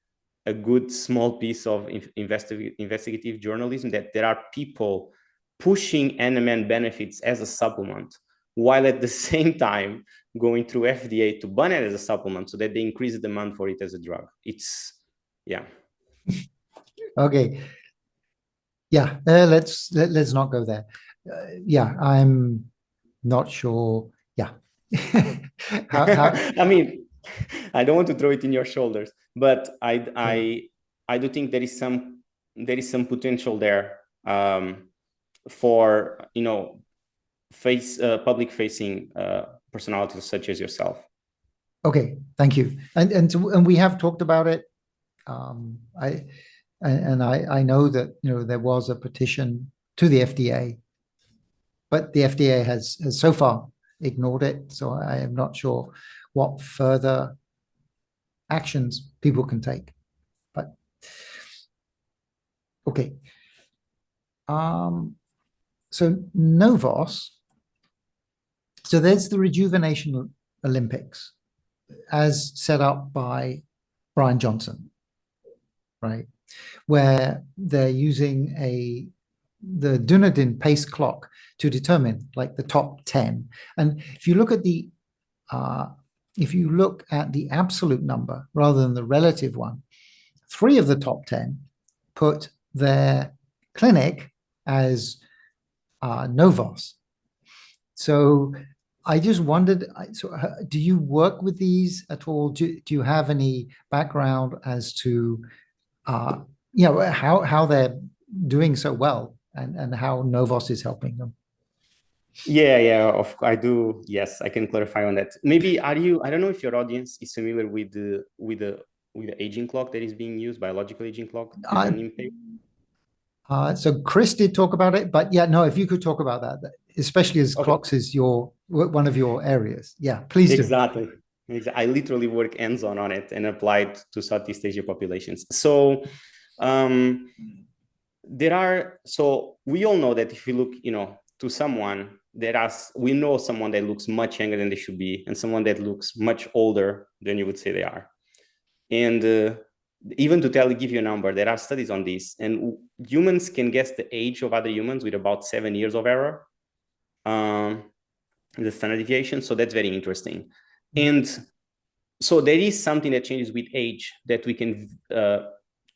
a good small piece of investigative journalism, that there are people pushing NMN benefits as a supplement, while at the same time going through FDA to ban it as a supplement so that they increase the demand for it as a drug. Yeah. Okay. Yeah, let's not go there. I'm not sure. Yeah. I mean, I don't want to throw it in your shoulders, but I do think there is some potential there for public facing personalities such as yourself. Okay, thank you. And we have talked about it. I know that there was a petition to the FDA, but the FDA has so far ignored it. So I am not sure what further actions people can take. But okay. So NOVOS. So there's the Rejuvenation Olympics as set up by Brian Johnson, right? Where they're using the Dunedin pace clock to determine like the top 10. And if you look at the absolute number rather than the relative one, 3 of the top 10 put their clinic as NOVOS. So I just wondered, do you work with these at all? Do you have any background as to how they're doing so well and how NOVOS is helping them? Yeah, I do. Yes, I can clarify on that. Maybe I don't know if your audience is familiar with the aging clock that is being used, biological aging clock. So Chris did talk about it, but if you could talk about that, especially as clocks is one of your areas. Yeah, please do. Exactly. I literally work hands-on on it and applied to Southeast Asia populations. So so we all know that if you look, to someone, we know someone that looks much younger than they should be, and someone that looks much older than you would say they are. And even to give you a number, there are studies on this, and humans can guess the age of other humans with about 7 years of error, the standard deviation. So that's very interesting. And so there is something that changes with age that we can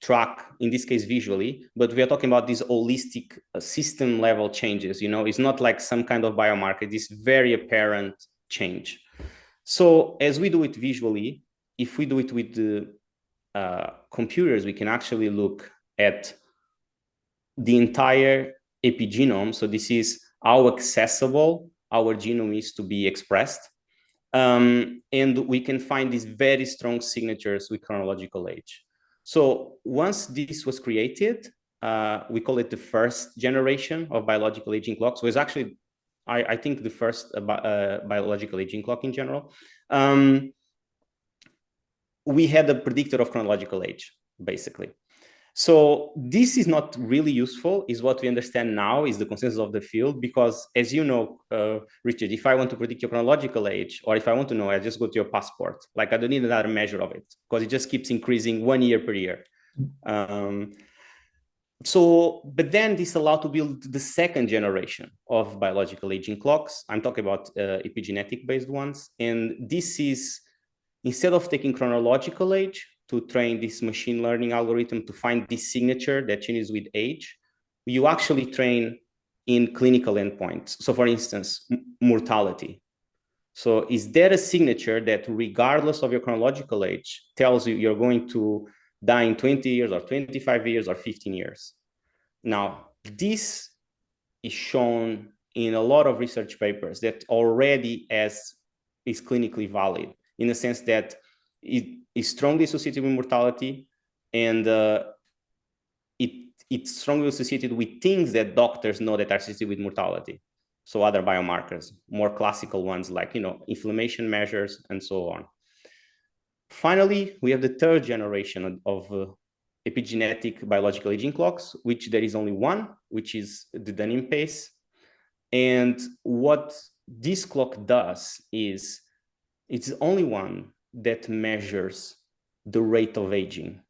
track, in this case visually, but we are talking about these holistic system level changes. It's not like some kind of biomarker, this very apparent change. So as we do it visually, if we do it with the computers, we can actually look at the entire epigenome. So this is how accessible our genome is to be expressed. And we can find these very strong signatures with chronological age. So once this was created, we call it the first generation of biological aging clocks. So it's actually, I think, the first biological aging clock in general. We had a predictor of chronological age, basically. So this is not really useful, is what we understand now, is the consensus of the field, because as you know, Richard, if I want to predict your chronological age, or if I want to know, I just go to your passport. Like, I don't need another measure of it, because it just keeps increasing 1 year per year. But then this allowed to build the second generation of biological aging clocks. I'm talking about epigenetic-based ones. And this is, instead of taking chronological age to train this machine learning algorithm to find this signature that changes with age, you actually train in clinical endpoints. So for instance, mortality. So is there a signature that, regardless of your chronological age, tells you you're going to die in 20 years or 25 years or 15 years? Now, this is shown in a lot of research papers that already is clinically valid, in the sense that it is strongly associated with mortality, and it's strongly associated with things that doctors know that are associated with mortality. So other biomarkers, more classical ones like, inflammation measures and so on. Finally, we have the third generation of epigenetic biological aging clocks, which there is only one, which is the Dunning pace. And what this clock does is, it's the only one that measures the rate of aging.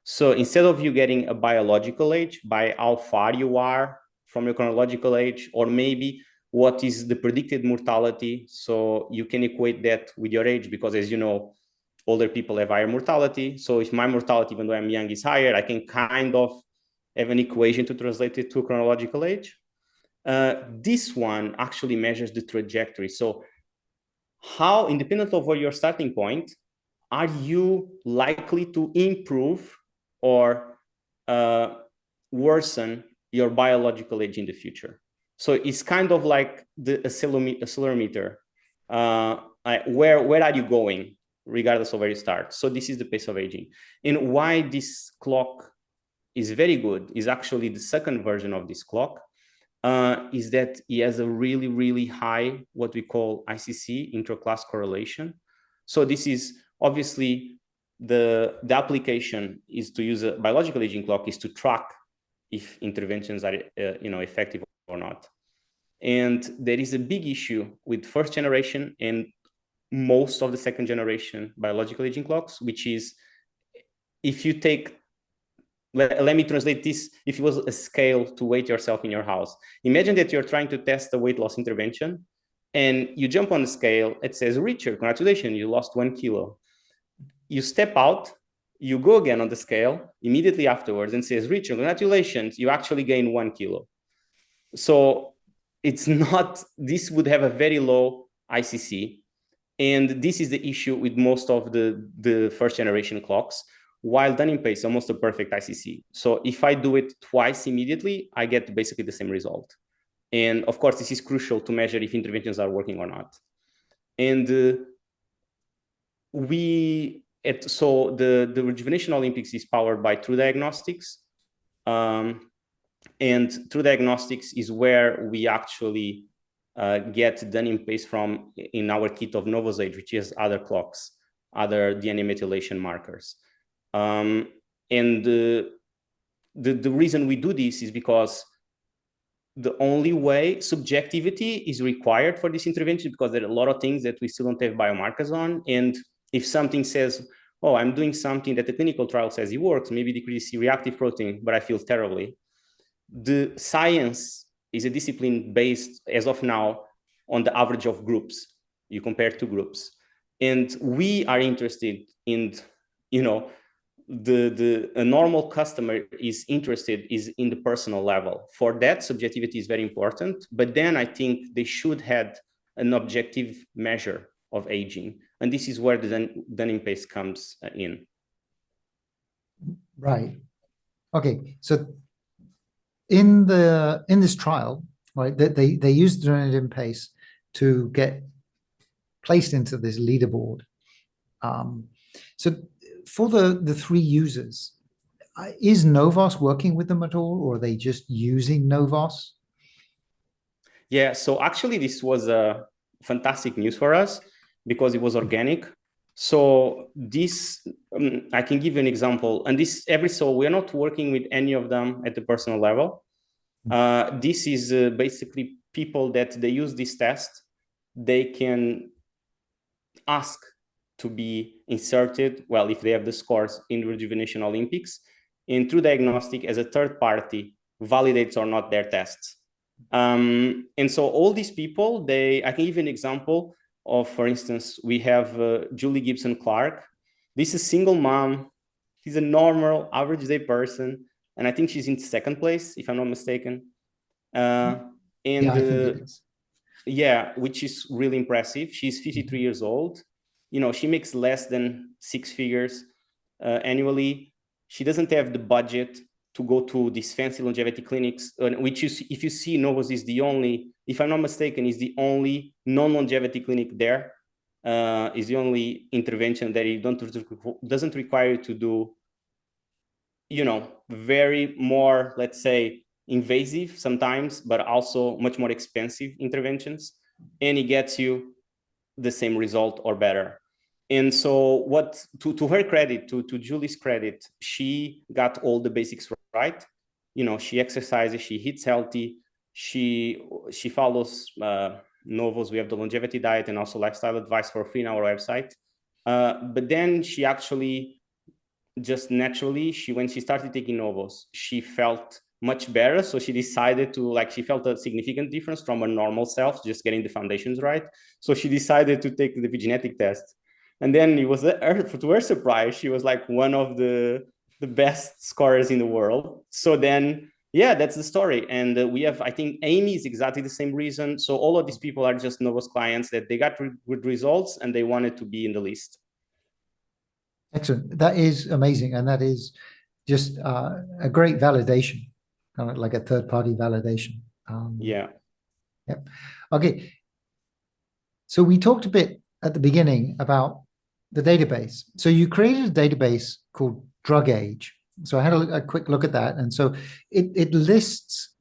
So instead of you getting a biological age by how far you are from your chronological age, or maybe what is the predicted mortality, so you can equate that with your age, because as you know, older people have higher mortality. So if my mortality, even though I'm young, is higher, I can kind of have an equation to translate it to chronological age. This one actually measures the trajectory. So how, independent of where your starting point, are you likely to improve or worsen your biological age in the future? So it's kind of like the accelerometer. Where are you going, regardless of where you start? So this is the pace of aging. And why this clock is very good is actually the second version of this clock, is that it has a really, really high, what we call ICC, intra-class correlation. So this is obviously the application is to use a biological aging clock, is to track if interventions are effective or not. And there is a big issue with first generation and most of the second generation biological aging clocks, which is, if you take, let me translate this. If it was a scale to weight yourself in your house, imagine that you're trying to test a weight loss intervention, and you jump on the scale. It says, Richard, congratulations, you lost 1 kilo. You step out, you go again on the scale immediately afterwards and says, Richard, congratulations, you actually gained 1 kilo. So it's not, this would have a very low ICC. And this is the issue with most of the first generation clocks, while Dunning pace is almost a perfect ICC. So if I do it twice immediately, I get basically the same result. And of course, this is crucial to measure if interventions are working or not. And so the Rejuvenation Olympics is powered by True Diagnostics. And True Diagnostics is where we actually get Dunning pace from in our kit of NOVOS Age, which is other clocks. other DNA methylation markers. And the reason we do this is because the only way subjectivity is required for this intervention, because there are a lot of things that we still don't have biomarkers on. And if something says, oh, I'm doing something that the clinical trial says it works, maybe decrease C-reactive protein, but I feel terribly. The science is a discipline based, as of now, on the average of groups. You compare two groups. And we are interested in, you know, a normal customer is interested is in the personal level. For that, subjectivity is very important. But then I think they should have an objective measure of aging. And this is where the Dunning pace comes in. Right. Okay. So in this trial, right, they used the Dunning pace to get placed into this leaderboard. So for the three users, is NOVOS working with them at all, or are they just using NOVOS? Yeah, so actually this was fantastic news for us because it was organic. So this, I can give you an example, and this we're not working with any of them at the personal level. This is basically people that they use this test. They can ask to be inserted, well, if they have the scores in Rejuvenation Olympics, and through diagnostic as a third party validates or not their tests. And so all these people, I can give you an example of, for instance, we have Julie Gibson Clark. This is a single mom. She's a normal, average day person. And I think she's in second place, if I'm not mistaken. Yeah, I think it is. Yeah, which is really impressive. She's 53 years old. You know, she makes less than 6 figures annually. She doesn't have the budget to go to these fancy longevity clinics, which is, if you see, NOVOS is the only, if I'm not mistaken, is the only non-longevity clinic there. Is the only intervention that it doesn't require you to do, you know, very more, let's say, invasive sometimes, but also much more expensive interventions, and it gets you the same result or better. And so what, to her credit, to Julie's credit, she got all the basics right. You know, she exercises, she eats healthy, she follows NOVOS. We have the longevity diet and also lifestyle advice for free on our website. But then she actually, just naturally, when she started taking NOVOS, she felt much better. So she decided to, she felt a significant difference from her normal self, just getting the foundations right. So she decided to take the epigenetic test. And then it was, to her surprise, she was like one of the best scorers in the world. So then, yeah, that's the story. And we have, I think Amy is exactly the same reason. So all of these people are just NOVOS clients that they got good results and they wanted to be in the list. Excellent. That is amazing. And that is just a great validation, kind of like a third-party validation. Yeah. Yep. Okay. So we talked a bit at the beginning about the database. So you created a database called Drugage. So I had a quick look at that. And so it lists,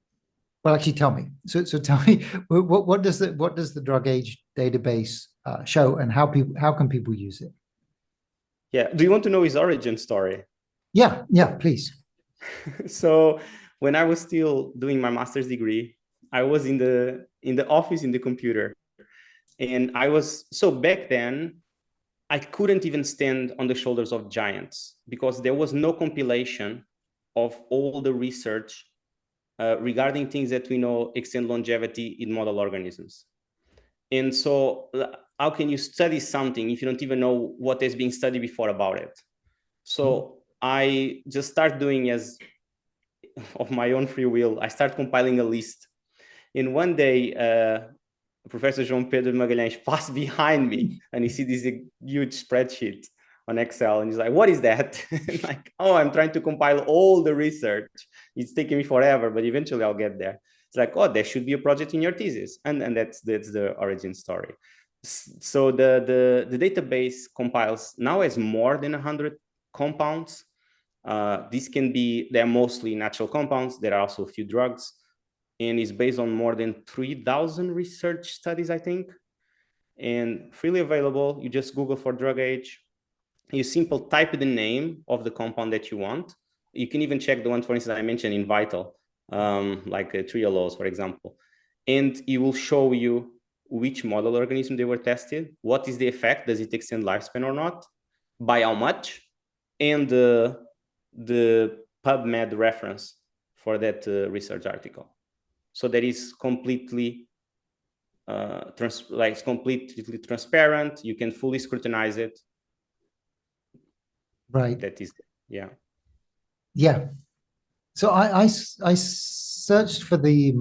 well, actually tell me. So tell me, what does the Drugage database show, and how can people use it? Yeah. Do you want to know his origin story? Yeah, please. So when I was still doing my master's degree, I was in the office in the computer. And so back then, I couldn't even stand on the shoulders of giants because there was no compilation of all the research regarding things that we know extend longevity in model organisms. And so how can you study something if you don't even know what has been studied before about it? So I just start doing, as of my own free will, I start compiling a list. And one day, Professor João Pedro Magalhães passed behind me and he sees this huge spreadsheet on Excel and he's like, what is that? Like, oh, I'm trying to compile all the research. It's taking me forever, but eventually I'll get there. It's like, oh, there should be a project in your thesis. And that's the origin story. So the database compiles now has more than 100 compounds. They're mostly natural compounds. There are also a few drugs. And is based on more than 3,000 research studies, I think, and freely available. You just Google for Drugage. you simply type the name of the compound that you want. You can even check the one, for instance, I mentioned in Vital, like Trehelose, for example, and it will show you which model organism they were tested, what is the effect, does it extend lifespan or not, by how much, and the PubMed reference for that research article. So that is completely it's completely transparent. You can fully scrutinize it. Right. That is, yeah. Yeah. So I searched for the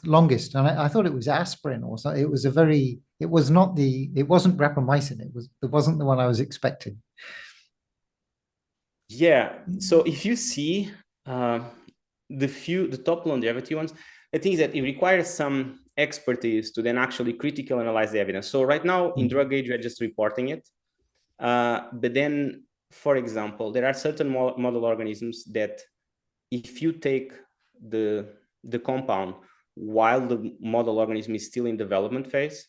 longest, and I thought it was aspirin or something. It was it wasn't rapamycin. It wasn't the one I was expecting. Yeah. So if you see the top longevity ones, the thing is that it requires some expertise to then actually critically analyze the evidence. So right now in Drugage, we're just reporting it. But then, for example, there are certain model organisms that if you take the compound while the model organism is still in development phase,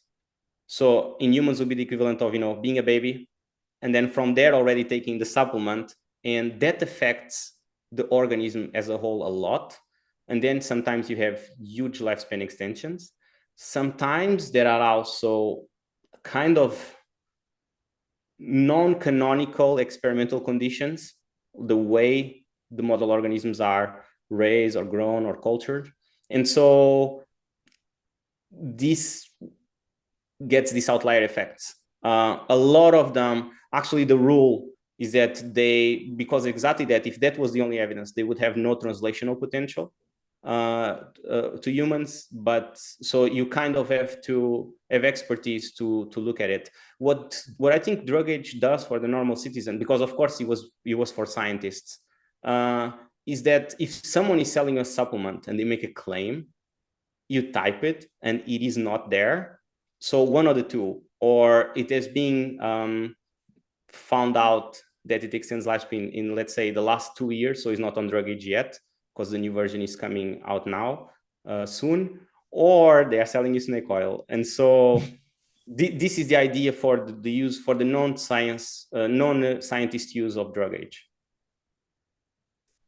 so in humans would be the equivalent of, being a baby, and then from there already taking the supplement, and that affects the organism as a whole a lot. And then sometimes you have huge lifespan extensions. Sometimes there are also kind of non-canonical experimental conditions, the way the model organisms are raised or grown or cultured. And so this gets these outlier effects. A lot of them, actually the rule is that because exactly that, if that was the only evidence, they would have no translational potential to humans. But so you kind of have to have expertise to look at it. What I think Drugage does for the normal citizen, because of course it was for scientists, is that if someone is selling a supplement and they make a claim, you type it and it is not there. So one of the two, or it has been found out that it extends lifespan in, let's say, the last 2 years, so it's not on Drugage yet, because the new version is coming out now soon, or they are selling you snake oil. And so this is the idea for the use for the non-scientist use of Drugage.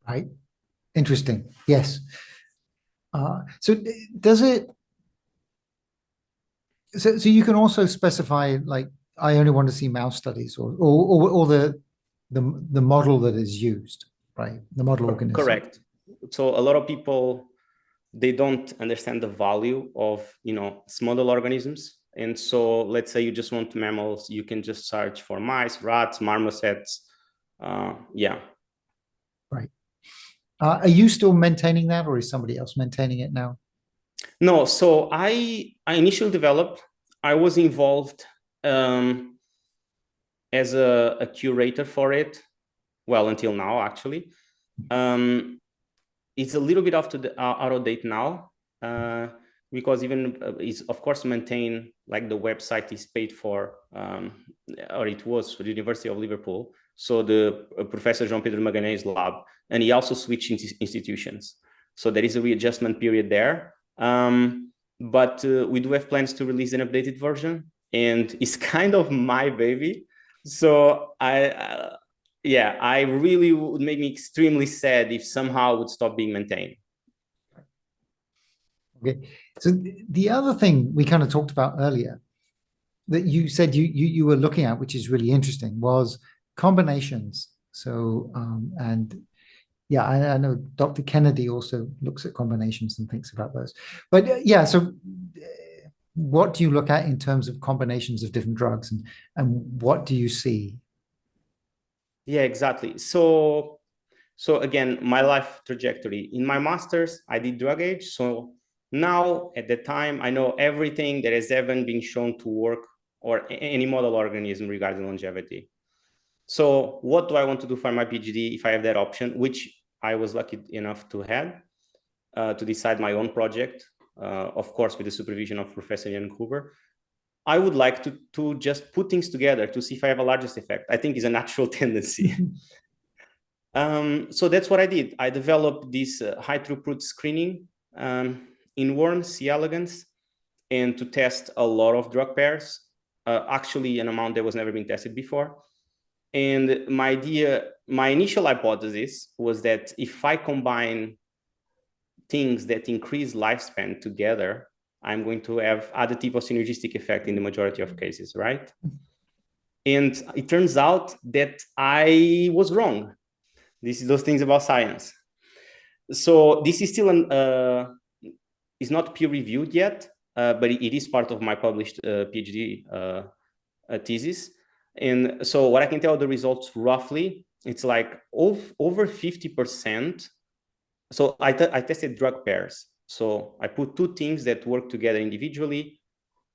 Right. Interesting. Yes. So does it? So you can also specify, like, I only want to see mouse studies, or the model that is used, right? The model organism. Correct. So a lot of people, they don't understand the value of small organisms. And so let's say you just want mammals, you can just search for mice, rats, marmosets. Yeah. Right. Are you still maintaining that, or is somebody else maintaining it now? No, so I initially developed, I was involved as a curator for it, well, until now, actually. It's a little bit out of date now, because even it's, of course, maintained, like the website is paid for, or it was for the University of Liverpool. So the Professor João Pedro Magalhães lab, and he also switched institutions. So there is a readjustment period there. But we do have plans to release an updated version, and it's kind of my baby. So I really would make me extremely sad if somehow it would stop being maintained. Okay. So the other thing we kind of talked about earlier that you said you were looking at, which is really interesting, was combinations. So and yeah, I know Dr. Kennedy also looks at combinations and thinks about those. But yeah, so what do you look at in terms of combinations of different drugs, and what do you see? Yeah, exactly. So again, my life trajectory. In my master's, I did Drugage. So now at the time, I know everything that has ever been shown to work, or any model organism regarding longevity. So what do I want to do for my PhD if I have that option, which I was lucky enough to have, to decide my own project, of course, with the supervision of Professor Ian Cooper. I would like to just put things together to see if I have a largest effect. I think is a natural tendency. So that's what I did. I developed this high throughput screening in worms, C. elegans, and to test a lot of drug pairs, actually an amount that was never been tested before. And my initial hypothesis was that if I combine things that increase lifespan together, I'm going to have additive or synergistic effect in the majority of cases, right? And it turns out that I was wrong. This is those things about science. So this is still is not peer reviewed yet, but it is part of my published PhD thesis. And so what I can tell the results roughly, it's like over 50%. So I tested drug pairs. So I put two things that work together individually.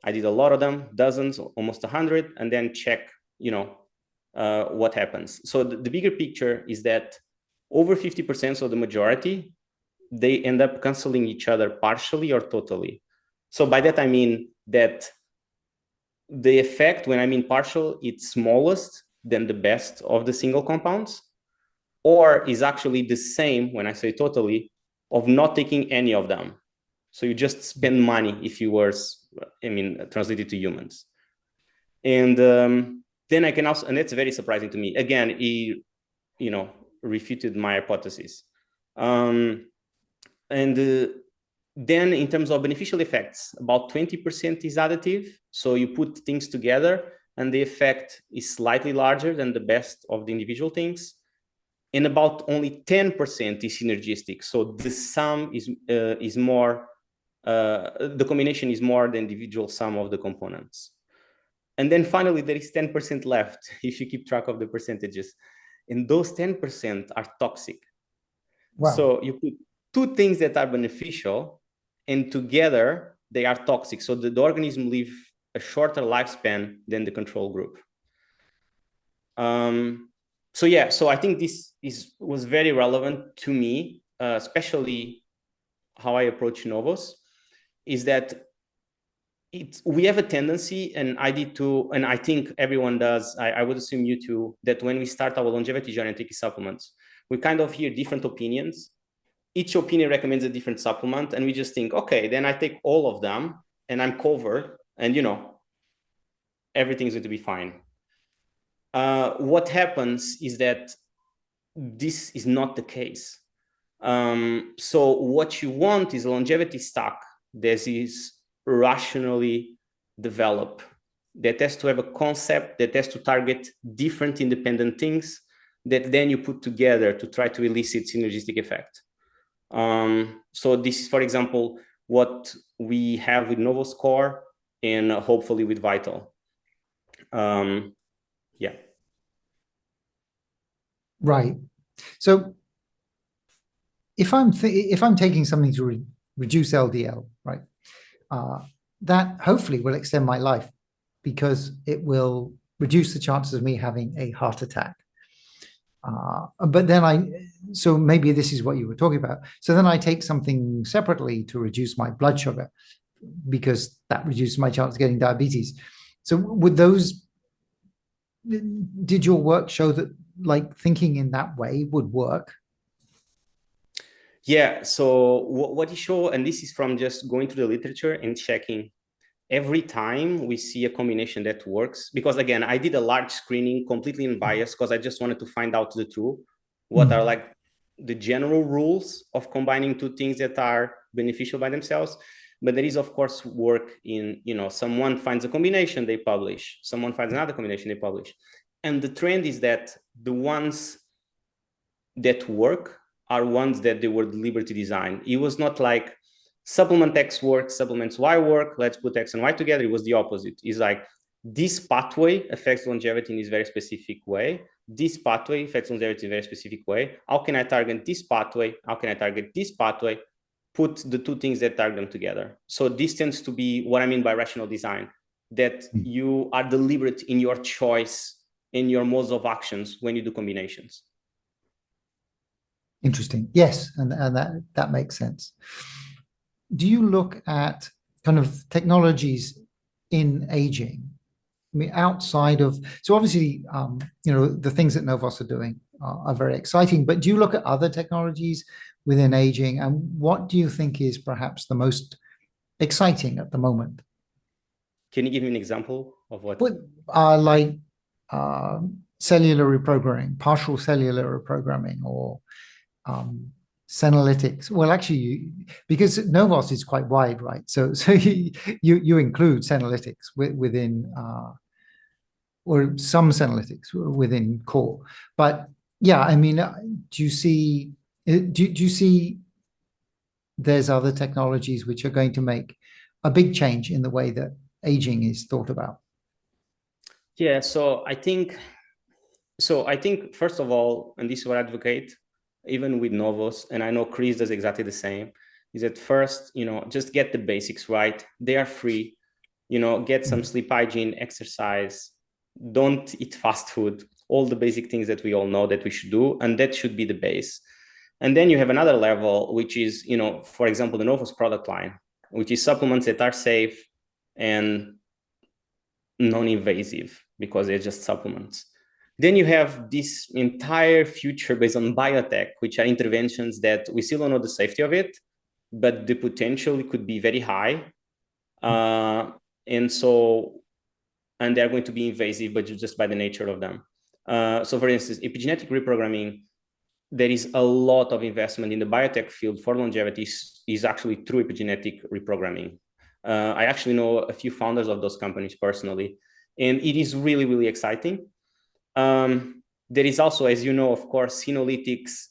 I did a lot of them, dozens, almost 100, and then check, what happens. So the bigger picture is that over 50%, so the majority, they end up canceling each other partially or totally. So by that, I mean that the effect, when I mean partial, it's smallest than the best of the single compounds, or is actually the same, when I say totally, of not taking any of them. So you just spend money if you were, translated to humans. And then I can also, and that's very surprising to me. Again, he, refuted my hypothesis. Then in terms of beneficial effects, about 20% is additive. So you put things together and the effect is slightly larger than the best of the individual things. And about only 10% is synergistic. So the sum is more, the combination is more than the individual sum of the components. And then finally, there is 10% left, if you keep track of the percentages. And those 10% are toxic. Wow. So you put two things that are beneficial, and together they are toxic. So the organism live a shorter lifespan than the control group. So I think this was very relevant to me, especially how I approach NOVOS, is that we have a tendency, and I did too, and I think everyone does, I would assume you too, that when we start our longevity journey taking supplements, we kind of hear different opinions. Each opinion recommends a different supplement, and we just think, okay, then I take all of them and I'm covered, and everything's going to be fine. What happens is that this is not the case. So what you want is a longevity stock that is rationally developed, that has to have a concept, that has to target different independent things that then you put together to try to elicit synergistic effect. So this is, for example, what we have with NOVOS Core and hopefully with Vital. Yeah. Right. So if I'm taking something to reduce LDL, right, that hopefully will extend my life because it will reduce the chances of me having a heart attack. But then so maybe this is what you were talking about. So then I take something separately to reduce my blood sugar because that reduces my chance of getting diabetes. So did your work show that like thinking in that way would work? Yeah, so what you show, and this is from just going through the literature and checking, every time we see a combination that works, because again, I did a large screening completely unbiased because I just wanted to find out the truth. What are like the general rules of combining two things that are beneficial by themselves? But there is, of course, work in, someone finds a combination, they publish. Someone finds another combination, they publish. And the trend is that the ones that work are ones that they were deliberately designed. It was not like supplement X works, supplements Y work, let's put X and Y together. It was the opposite. It's like this pathway affects longevity in this very specific way. This pathway affects longevity in a very specific way. How can I target this pathway? How can I target this pathway? Put the two things that target them together. So this tends to be what I mean by rational design, that you are deliberate in your choice, in your modes of actions when you do combinations. Interesting. Yes, and that makes sense. Do you look at kind of technologies in aging? I mean, outside of, so obviously, the things that NOVOS are doing are very exciting, but do you look at other technologies within aging, and what do you think is perhaps the most exciting at the moment? Can you give me an example of what? cellular reprogramming, partial cellular reprogramming, or um, senolytics. Well, actually, because NOVOS is quite wide, right? So you include senolytics within or some senolytics within core. But yeah, I mean, do you see do you see there's other technologies which are going to make a big change in the way that aging is thought about? Yeah, so I think first of all, and this is what I advocate, even with NOVOS, and I know Chris does exactly the same, is that first, just get the basics right. They are free, get some sleep hygiene, exercise, don't eat fast food, all the basic things that we all know that we should do, and that should be the base. And then you have another level, which is, for example, the NOVOS product line, which is supplements that are safe and non-invasive because they're just supplements. Then you have this entire future based on biotech, which are interventions that we still don't know the safety of it, but the potential could be very high. And they're going to be invasive, but just by the nature of them. So for instance, epigenetic reprogramming, there is a lot of investment in the biotech field for longevity is actually through epigenetic reprogramming. I actually know a few founders of those companies personally, and it is really, really exciting. There is also, as you know, of course, senolytics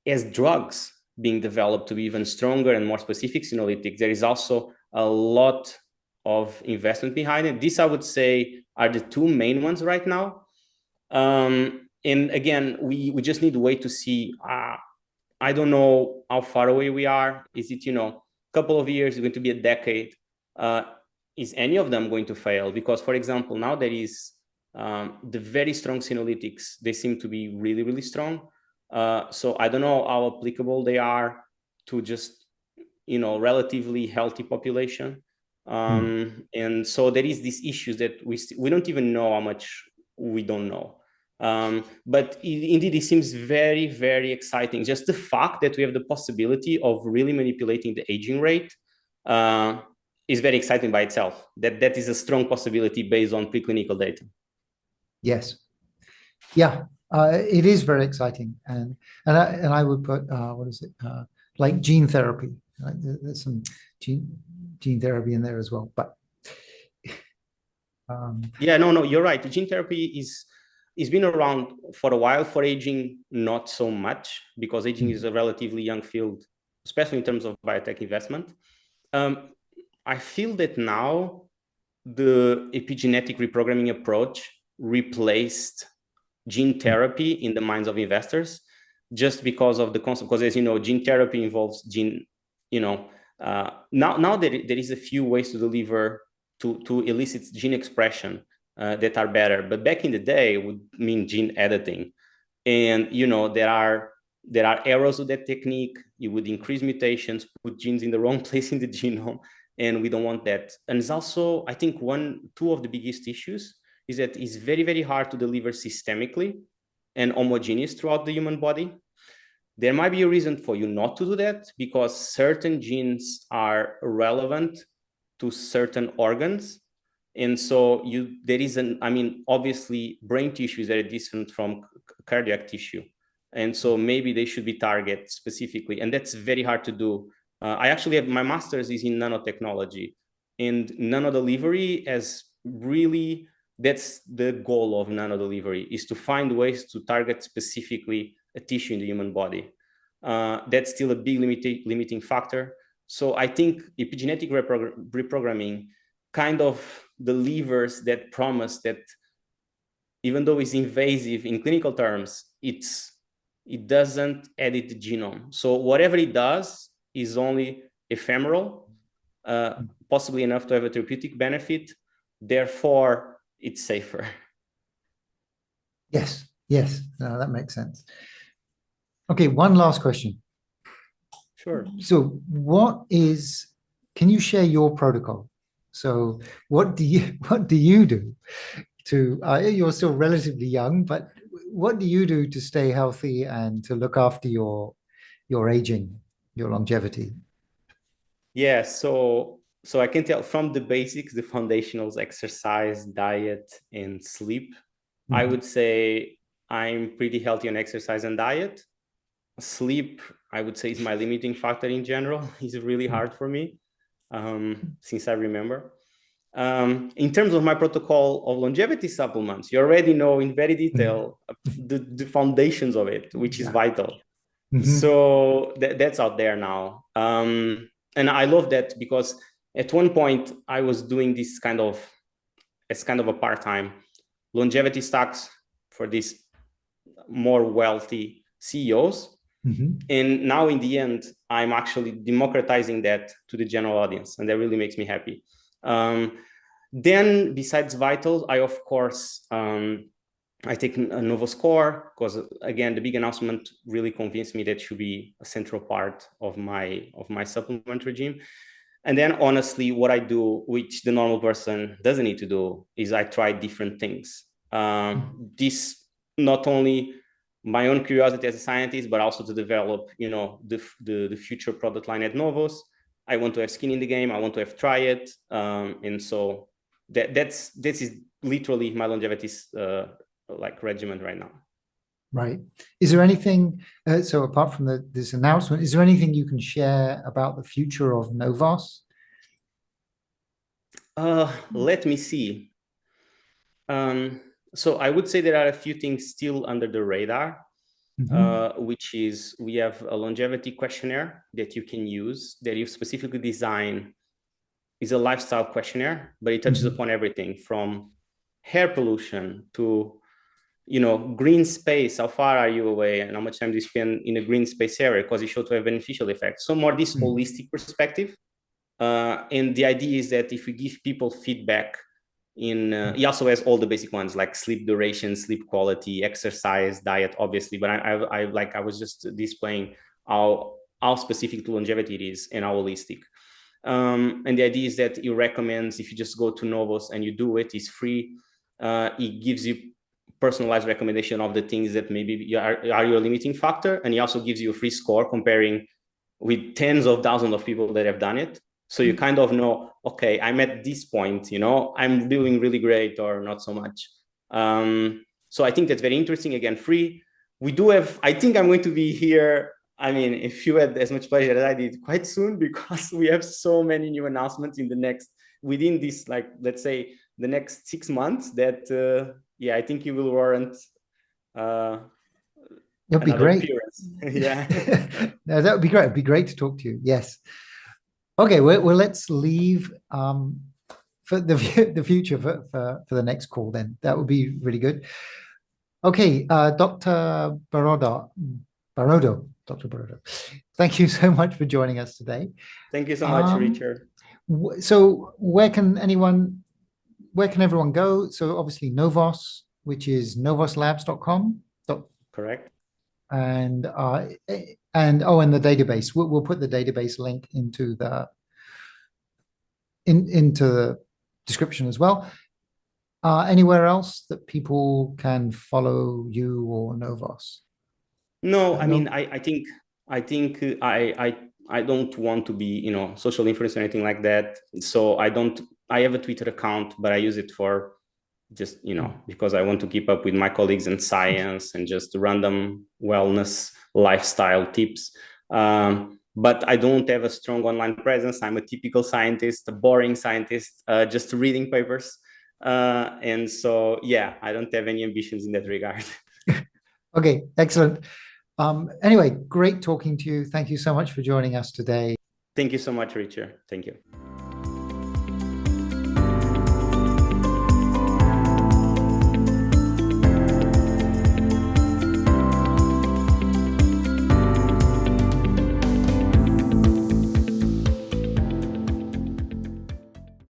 as drugs being developed to be even stronger and more specific senolytics. There is also a lot of investment behind it. These, I would say, are the two main ones right now. And again, we just need to wait to see. I don't know how far away we are. Is it, a couple of years? Is it going to be a decade? Is any of them going to fail? Because, for example, now there is the very strong senolytics. They seem to be really, really strong. So I don't know how applicable they are to just, relatively healthy population. And so there is these issues that we don't even know how much we don't know. But indeed, it seems very, very exciting. Just the fact that we have the possibility of really manipulating the aging rate is very exciting by itself. That is a strong possibility based on preclinical data. Yes. Yeah, it is very exciting, and I would put what is it like gene therapy? Right? There's some gene therapy in there as well, but yeah, no, you're right. The gene therapy is been around for a while. For aging, not so much, because aging is a relatively young field, especially in terms of biotech investment. I feel that now the epigenetic reprogramming approach replaced gene therapy in the minds of investors, just because of the concept. Because as you know, gene therapy involves gene. Now there is a few ways to deliver to elicit gene expression that are better. But back in the day, it would mean gene editing, and there are errors with that technique. You would increase mutations, put genes in the wrong place in the genome, and we don't want that. And it's also, I think, two of the biggest issues is that it's very, very hard to deliver systemically and homogeneous throughout the human body. There might be a reason for you not to do that, because certain genes are relevant to certain organs. And so there is obviously brain tissue is very different from cardiac tissue. And so maybe they should be targeted specifically. And that's very hard to do. I actually have my master's is in nanotechnology, and nanodelivery that's the goal of nanodelivery, is to find ways to target specifically a tissue in the human body. That's still a big limiting factor. So I think epigenetic reprogramming kind of delivers that promise that even though it's invasive in clinical terms, it doesn't edit the genome. So whatever it does is only ephemeral, possibly enough to have a therapeutic benefit. Therefore, it's safer. Yes, no, that makes sense. Okay, one last question. Sure. So can you share your protocol? So what do you do to, you're still relatively young, but what do you do to stay healthy and to look after your aging, your longevity? Yeah, so I can tell from the basics, the foundationals: exercise, diet, and sleep. I would say I'm pretty healthy on exercise and diet. Sleep, I would say, is my limiting factor in general. It's really hard for me since I remember. In terms of my protocol of longevity supplements, you already know in very detail the foundations of it, which is vital. So that's out there now. And I love that because at one point I was doing this as kind of a part-time longevity stocks for these more wealthy CEOs. And now in the end, I'm actually democratizing that to the general audience, and that really makes me happy. Then besides Vitals, I, of course, I take a NOVOS Core because, again, the big announcement really convinced me that should be a central part of my supplement regime. And then, honestly, what I do, which the normal person doesn't need to do, is I try different things. This not only my own curiosity as a scientist, but also to develop, the future product line at NOVOS. I want to have skin in the game. I want to have try it, and so this is literally my longevity regimen right now. Right. Is there anything? So apart from this announcement, is there anything you can share about the future of NOVOS? Let me see. So I would say there are a few things still under the radar, which is we have a longevity questionnaire that you can use that you specifically design. Is a lifestyle questionnaire, but it touches upon everything from hair pollution to, green space. How far are you away and how much time do you spend in a green space area? Because it shows to have beneficial effects. So more this holistic perspective. And the idea is that if we give people feedback he also has all the basic ones like sleep duration, sleep quality, exercise, diet, obviously. But I was just displaying how specific to longevity it is and how holistic. And the idea is that he recommends if you just go to NOVOS and you do it, it's free. He gives you personalized recommendation of the things that maybe are your limiting factor. And he also gives you a free score comparing with tens of thousands of people that have done it. So you kind of know, okay, I'm at this point, I'm doing really great or not so much. So I think that's very interesting. Again, free. We do have, I think I'm going to be here. I mean, if you had as much pleasure as I did, quite soon, because we have so many new announcements within this, let's say, the next 6 months that, I think you will warrant it'll be great. Appearance. Yeah. No, that would be great. It'd be great to talk to you. Yes. Okay, well let's leave for the future for the next call then. That would be really good. Okay, Dr. Dr. Barardo, thank you so much for joining us today. Thank you so much, Richard. So where can everyone go? So obviously NOVOS, which is novoslabs.com. Correct. And the database. We'll put the database link into the description as well. Anywhere else that people can follow you or NOVOS? No, I mean, I think I don't want to be, social influencer or anything like that. So I have a Twitter account, but I use it for just, because I want to keep up with my colleagues in science and just random wellness lifestyle tips. But I don't have a strong online presence. I'm a typical scientist, a boring scientist, just reading papers. And so, I don't have any ambitions in that regard. Okay, excellent. Anyway, great talking to you. Thank you so much for joining us today. Thank you so much, Richard. Thank you.